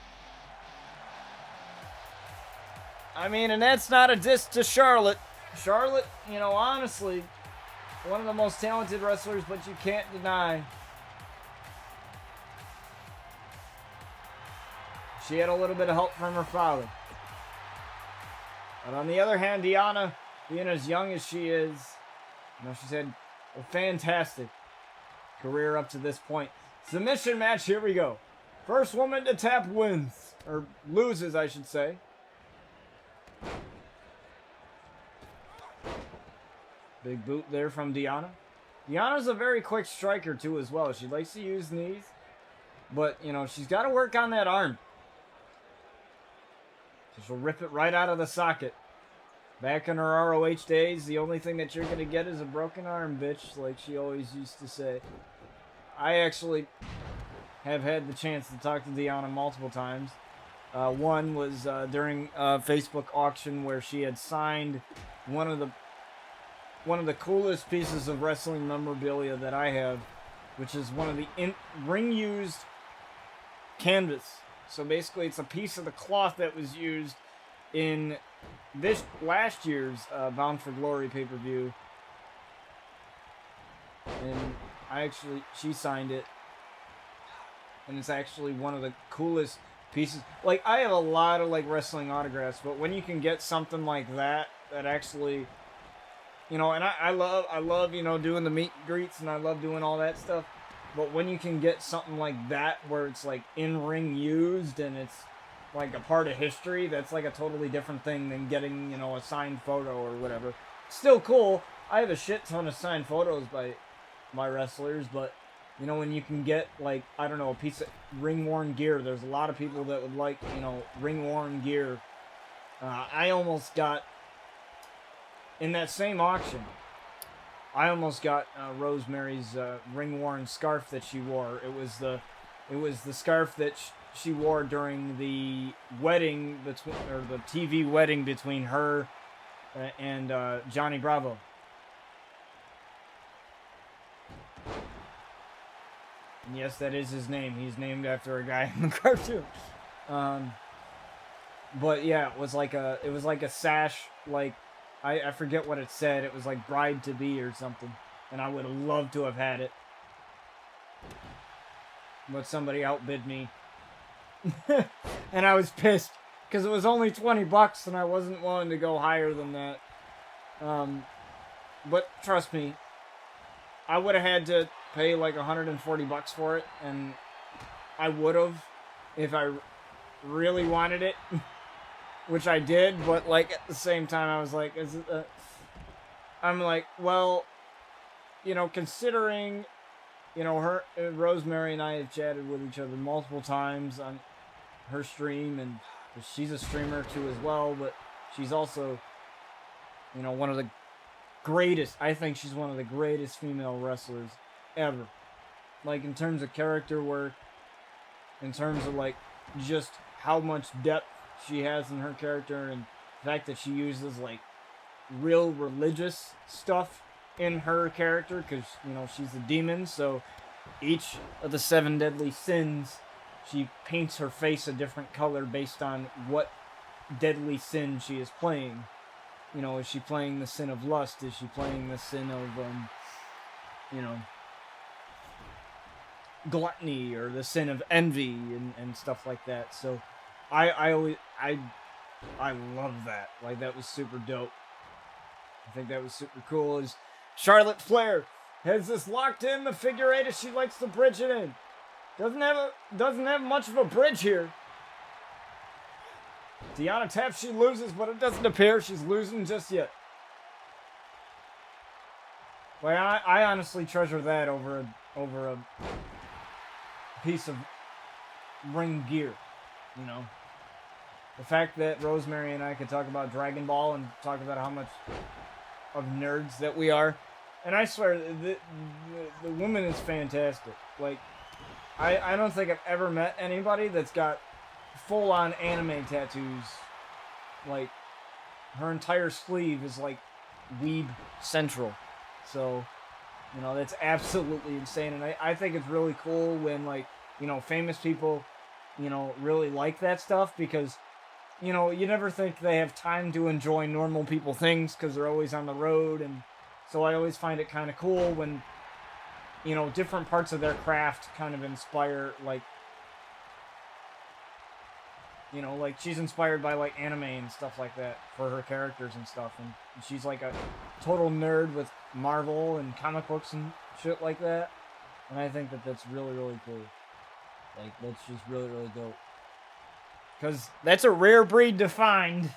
and that's not a diss to Charlotte. Charlotte, you know, honestly, one of the most talented wrestlers, but you can't deny she had a little bit of help from her father. But on the other hand, Deonna, being as young as she is, you know, she's had a fantastic career up to this point. Submission match, here we go. First woman to tap wins, or loses, I should say. Big boot there from Deonna. Deonna's a very quick striker too as well. She likes to use knees, but you know, she's got to work on that arm. So she'll rip it right out of the socket. Back in her ROH days, the only thing that you're going to get is a broken arm, bitch, like she always used to say. I actually have had the chance to talk to Deonna multiple times. One was during a Facebook auction where she had signed one of the coolest pieces of wrestling memorabilia that I have, which is one of the ring-used canvas. So basically, it's a piece of the cloth that was used in this last year's Bound for Glory pay-per-view, and she signed it, and it's actually one of the coolest pieces. Like, I have a lot of like wrestling autographs, but when you can get something like that actually, you know, and I love you know, doing the meet and greets, and I love doing all that stuff, but when you can get something like that where it's like in ring used and it's like a part of history, that's like a totally different thing than getting, you know, a signed photo or whatever. Still cool. I have a shit ton of signed photos by my wrestlers, but you know, when you can get like, I don't know, a piece of ring worn gear, there's a lot of people that would like, you know, ring worn gear. I almost got in that same auction, I almost got Rosemary's ring-worn scarf that she wore. It was the scarf that she wore during the wedding between, or the TV wedding between her and Johnny Bravo. And yes, that is his name. He's named after a guy in the cartoon. But yeah, it was like a sash, like I forget what it said. It was like bride to be or something. And I would have loved to have had it. But somebody outbid me. And I was pissed because it was only $20 and I wasn't willing to go higher than that. But trust me, I would have had to pay like $140 for it, and I would have if I really wanted it, which I did. But like at the same time, I was like, I'm like, well, you know, considering, you know, her Rosemary and I have chatted with each other multiple times on her stream, and she's a streamer too as well, but she's also, you know, one of the greatest, I think she's one of the greatest female wrestlers ever. Like, in terms of character work, in terms of, like, just how much depth she has in her character, and the fact that she uses, like, real religious stuff in her character, because, you know, she's a demon, so each of the 7 deadly sins, she paints her face a different color based on what deadly sin she is playing. You know, is she playing the sin of lust? Is she playing the sin of, you know, gluttony, or the sin of envy and stuff like that? So, I love that. Like, that was super dope. I think that was super cool. Is Charlotte Flair has this locked in the figure 8 as she likes to bridge it in. Doesn't have much of a bridge here. Deanna taps, she loses, but it doesn't appear she's losing just yet. Like, I honestly treasure that over a piece of ring gear, you know. The fact that Rosemary and I could talk about Dragon Ball and talk about how much of nerds that we are. And I swear, the woman is fantastic. Like, I don't think I've ever met anybody that's got full-on anime tattoos. Like, her entire sleeve is like weeb central. So, you know, that's absolutely insane. And I think it's really cool when, like, you know, famous people, you know, really like that stuff, because, you know, you never think they have time to enjoy normal people things because they're always on the road. And so I always find it kind of cool when, you know, different parts of their craft kind of inspire, like, you know, like, she's inspired by, like, anime and stuff like that for her characters and stuff. And she's, like, a total nerd with Marvel and comic books and shit like that. And I think that that's really, really cool. Like, that's just really, really dope. Because that's a rare breed to find.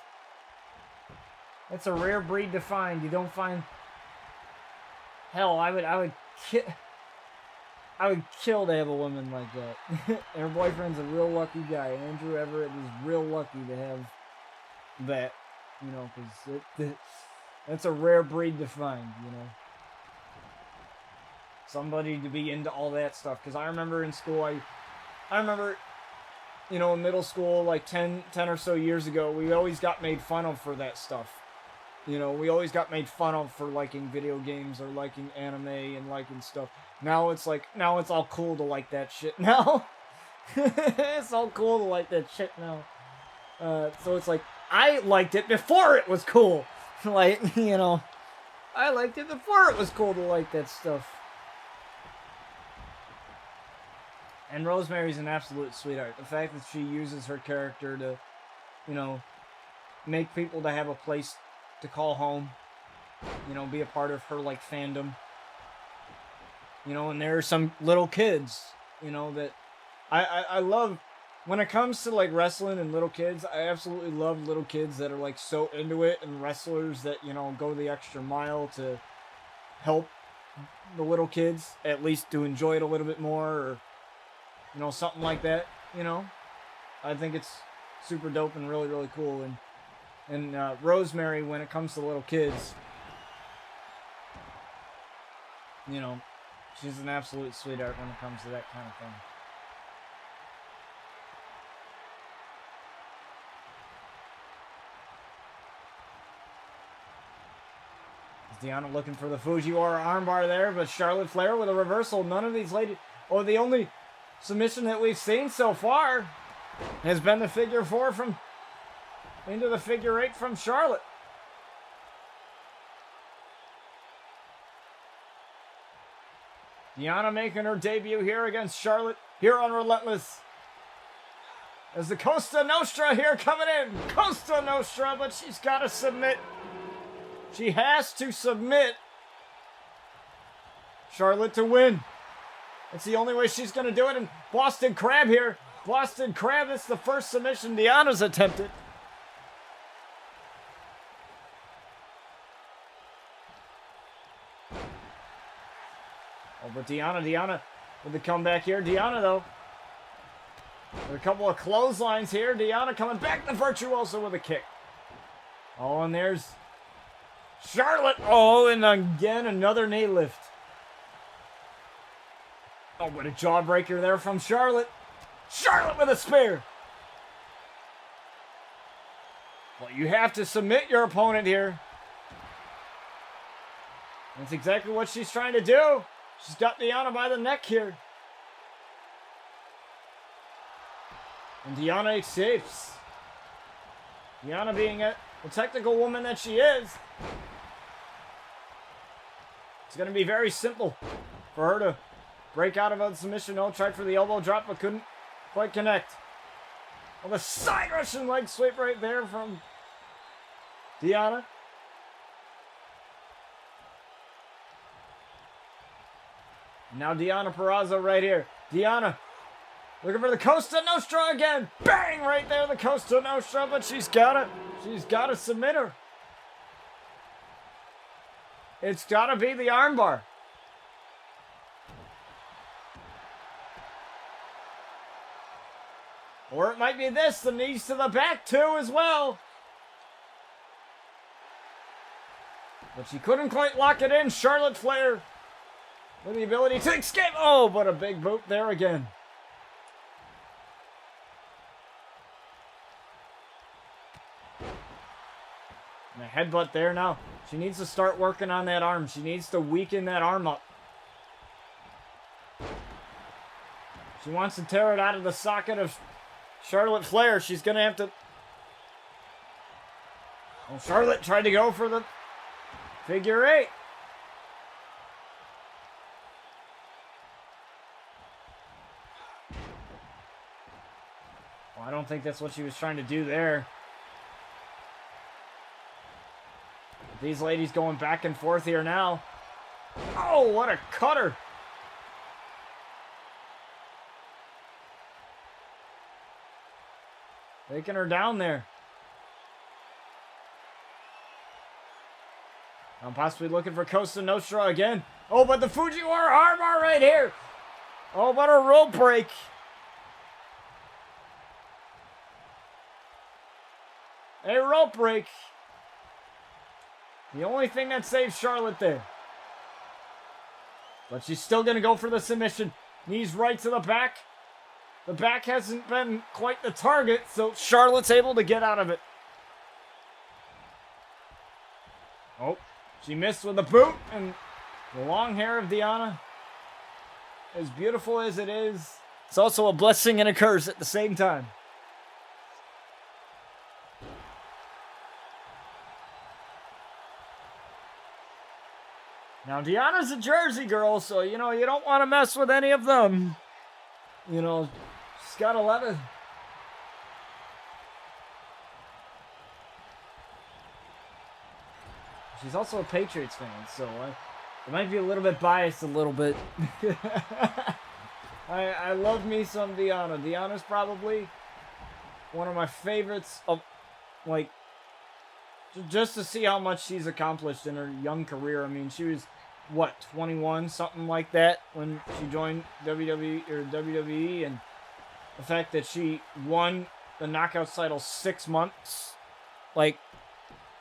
That's a rare breed to find. You don't find... Hell, I would kill to have a woman like that. And her boyfriend's a real lucky guy. Andrew Everett is real lucky to have that, you know, because that's a rare breed to find, you know. Somebody to be into all that stuff. Because I remember in school, I remember, you know, in middle school, like 10 or so years ago, we always got made fun of for that stuff. You know, we always got made fun of for liking video games or liking anime and liking stuff. Now it's all cool to like that shit now. It's all cool to like that shit now. So it's like, I liked it before it was cool. Like, you know, I liked it before it was cool to like that stuff. And Rosemary's an absolute sweetheart. The fact that she uses her character to, you know, make people to have a place to call home, you know, be a part of her, like, fandom, you know. And there are some little kids, you know, that I love. When it comes to, like, wrestling and little kids, I absolutely love little kids that are, like, so into it, and wrestlers that, you know, go the extra mile to help the little kids at least to enjoy it a little bit more, or, you know, something like that, you know. I think it's super dope and really, really cool. And Rosemary, when it comes to little kids, you know, she's an absolute sweetheart when it comes to that kind of thing. Deanna looking for the Fujiwara armbar there, but Charlotte Flair with a reversal. None of these ladies... Oh, the only submission that we've seen so far has been the figure 4 from... into the figure 8 from Charlotte. Deanna making her debut here against Charlotte here on Relentless. As the Costa Nostra here coming in. Costa Nostra, but she's got to submit. She has to submit Charlotte to win. It's the only way she's going to do it. And Boston Crab here. Boston Crab, it's the first submission Deanna's attempted. Oh, but Deanna with the comeback here. Deanna, though. There are a couple of clotheslines here. Deanna coming back to Virtuosa with a kick. Oh, and there's Charlotte. Oh, and again, another knee lift. Oh, what a jawbreaker there from Charlotte. Charlotte with a spear. Well, you have to submit your opponent here. That's exactly what she's trying to do. She's got Deanna by the neck here. And Deanna escapes. Deanna being the technical woman that she is. It's going to be very simple for her to break out of a submission. No, tried for the elbow drop, but couldn't quite connect. Well, the side Russian leg sweep right there from Deanna. Now Deanna Purrazzo right here. Deanna looking for the Costa Nostra again. Bang! Right there, the Costa Nostra, but she's got to submit her. It's got to be the armbar. Or it might be this, the knees to the back too as well. But she couldn't quite lock it in. Charlotte Flair with the ability to escape. Oh, but a big boot there again. And a headbutt there now. She needs to start working on that arm. She needs to weaken that arm up. She wants to tear it out of the socket of Charlotte Flair. She's going to have to... Well, Charlotte tried to go for the figure 8. Well, I don't think that's what she was trying to do there. These ladies going back and forth here now. Oh, what a cutter. Taking her down there. I'm possibly looking for Costa Nostra again. Oh, but the Fujiwara armbar right here. Oh, but a rope break. A rope break. The only thing that saves Charlotte there. But she's still going to go for the submission. Knees right to the back. The back hasn't been quite the target, so Charlotte's able to get out of it. Oh, she missed with the boot, and the long hair of Deanna, as beautiful as it is, it's also a blessing and a curse at the same time. Now, Deanna's a Jersey girl, so, you don't want to mess with any of them. She's got 11. She's also a Patriots fan, so I might be a little bit biased a little bit. I love me some Deanna. Deanna's probably one of my favorites of, just to see how much she's accomplished in her young career. I mean, she was, 21, something like that, when she joined WWE, and the fact that she won the Knockouts title 6 months,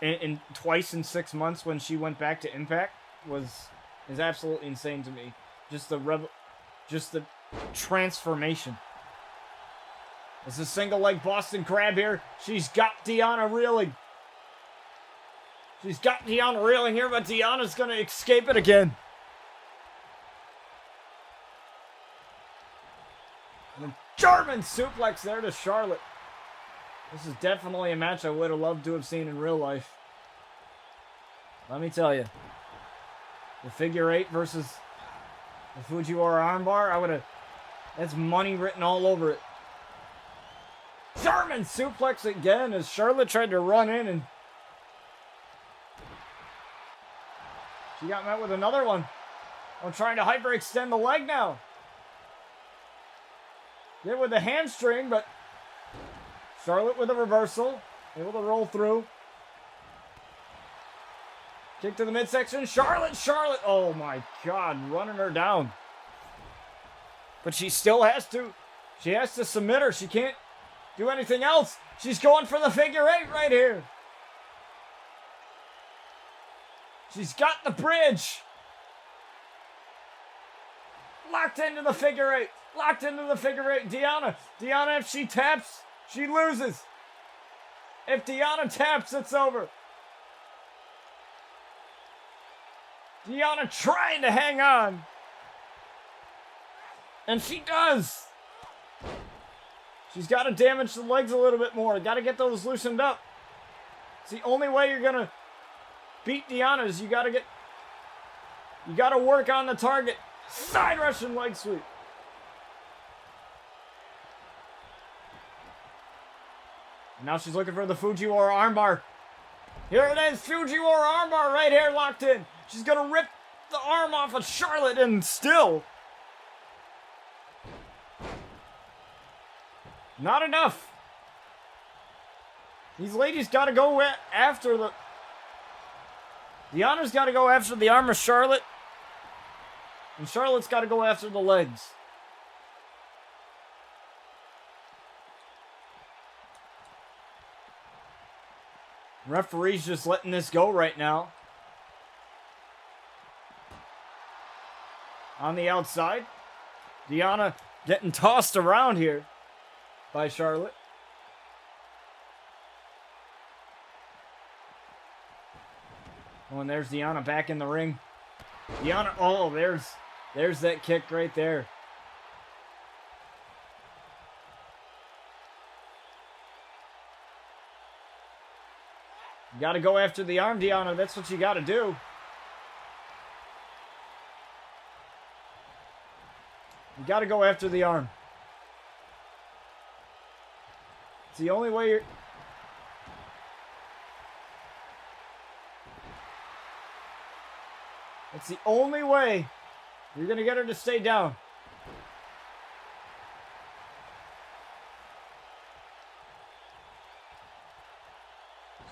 in twice in 6 months when she went back to Impact, was is absolutely insane to me. Just the transformation. It's a single leg Boston Crab here. She's got Deonna reeling. She's got Deonna reeling here, but Deonna's going to escape it again. And a German suplex there to Charlotte. This is definitely a match I would have loved to have seen in real life. Let me tell you. The figure 8 versus the Fujiwara armbar, I would have... That's money written all over it. German suplex again as Charlotte tried to run in and... She got met with another one. I'm trying to hyperextend the leg now. Did with the hamstring, but... Charlotte with a reversal. Able to roll through. Kick to the midsection. Charlotte. Oh my God, running her down. But she still has to. She has to submit her. She can't do anything else. She's going for the figure 8 right here. She's got the bridge. Locked into the figure 8. Locked into the figure 8. Deonna, if she taps, she loses. If Deonna taps, it's over. Deonna trying to hang on. And she does. She's got to damage the legs a little bit more. Got to get those loosened up. It's the only way you're going to beat Deonna is you got to work on the target. Side Russian leg sweep. And now she's looking for the Fujiwara armbar. Here it is, Fujiwara armbar right here locked in. She's going to rip the arm off of Charlotte and still... Not enough. These ladies got to go after the... Deonna's got to go after the arm of Charlotte. And Charlotte's got to go after the legs. Referee's just letting this go right now. On the outside. Deonna getting tossed around here by Charlotte. Oh, and there's Deonna back in the ring. Deonna, oh, there's that kick right there. You got to go after the arm, Deonna. That's what you got to do. You got to go after the arm. It's the only way you're... It's the only way you're going to get her to stay down.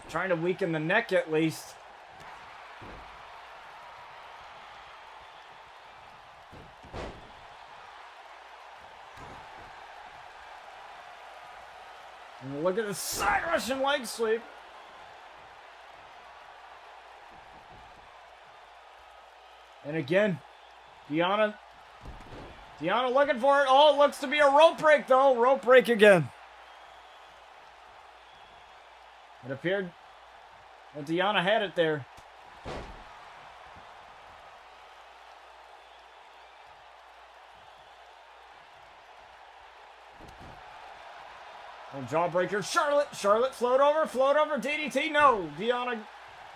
Trying to weaken the neck at least. And look at the side Russian leg sweep. And again, Deonna looking for it. Oh, it looks to be a rope break though. Rope break again. It appeared that Deonna had it there. Oh, jawbreaker. Charlotte, float over, DDT. No, Deonna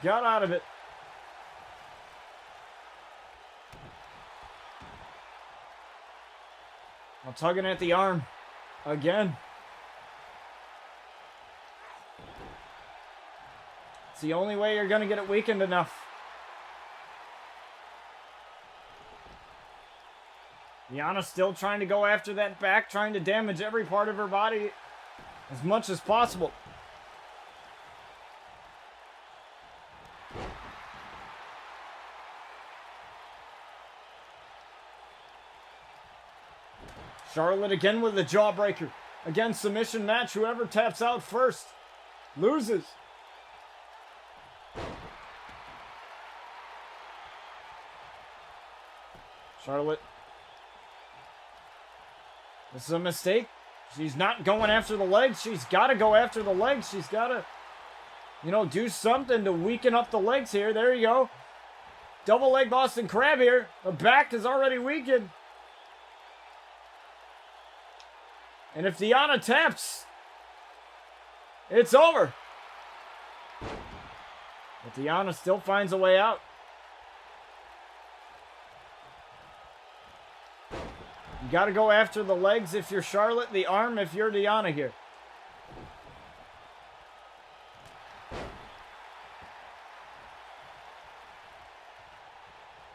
got out of it. Now tugging at the arm again. It's the only way you're going to get it weakened enough. Deonna still trying to go after that back, trying to damage every part of her body as much as possible. Charlotte again with the jawbreaker. Again, submission match. Whoever taps out first loses. Charlotte. This is a mistake. She's not going after the legs. She's got to go after the legs. She's got to, do something to weaken up the legs here. There you go. Double leg Boston Crab here. The back is already weakened. And if Deonna taps, it's over. But Deonna still finds a way out. You got to go after the legs if you're Charlotte, the arm if you're Deonna here.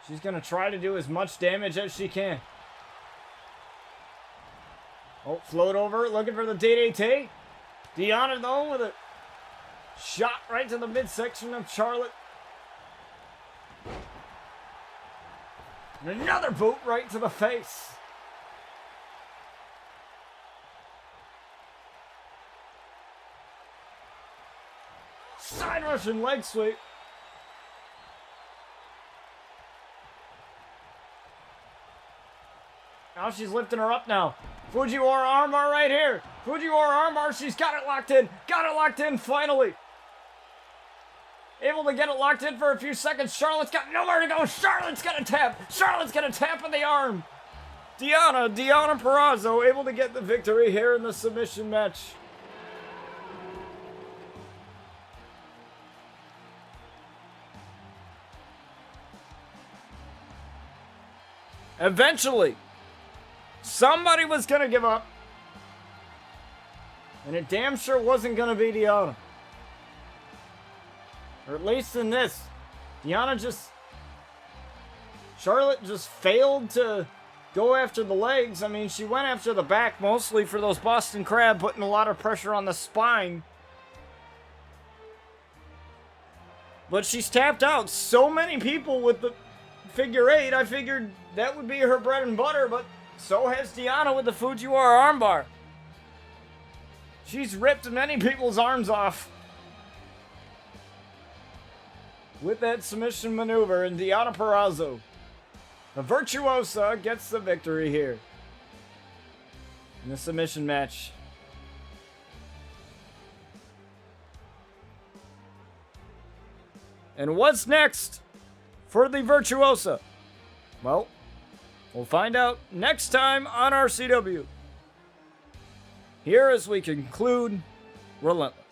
She's going to try to do as much damage as she can. Oh, float over, looking for the DDT. Deonna, though, with a shot right to the midsection of Charlotte. And another boot right to the face. Side Russian leg sweep. Now she's lifting her up now. Fujiwara armbar right here. Fujiwara armbar. She's got it locked in. Got it locked in finally. Able to get it locked in for a few seconds. Charlotte's got nowhere to go. Charlotte's going to tap. Charlotte's going to tap on the arm. Deonna Purrazzo able to get the victory here in the submission match. Eventually, somebody was going to give up. And it damn sure wasn't going to be Deonna. Or at least in this. Charlotte just failed to go after the legs. I mean, she went after the back mostly for those Boston Crab, putting a lot of pressure on the spine. But she's tapped out so many people with the figure eight. I figured that would be her bread and butter, but so has Deonna with the Fujiwara armbar. She's ripped many people's arms off with that submission maneuver, and Deonna Purrazzo, the Virtuosa, gets the victory here in the submission match. And what's next for the Virtuosa? Well, we'll find out next time on RCW. Here as we conclude Relentless.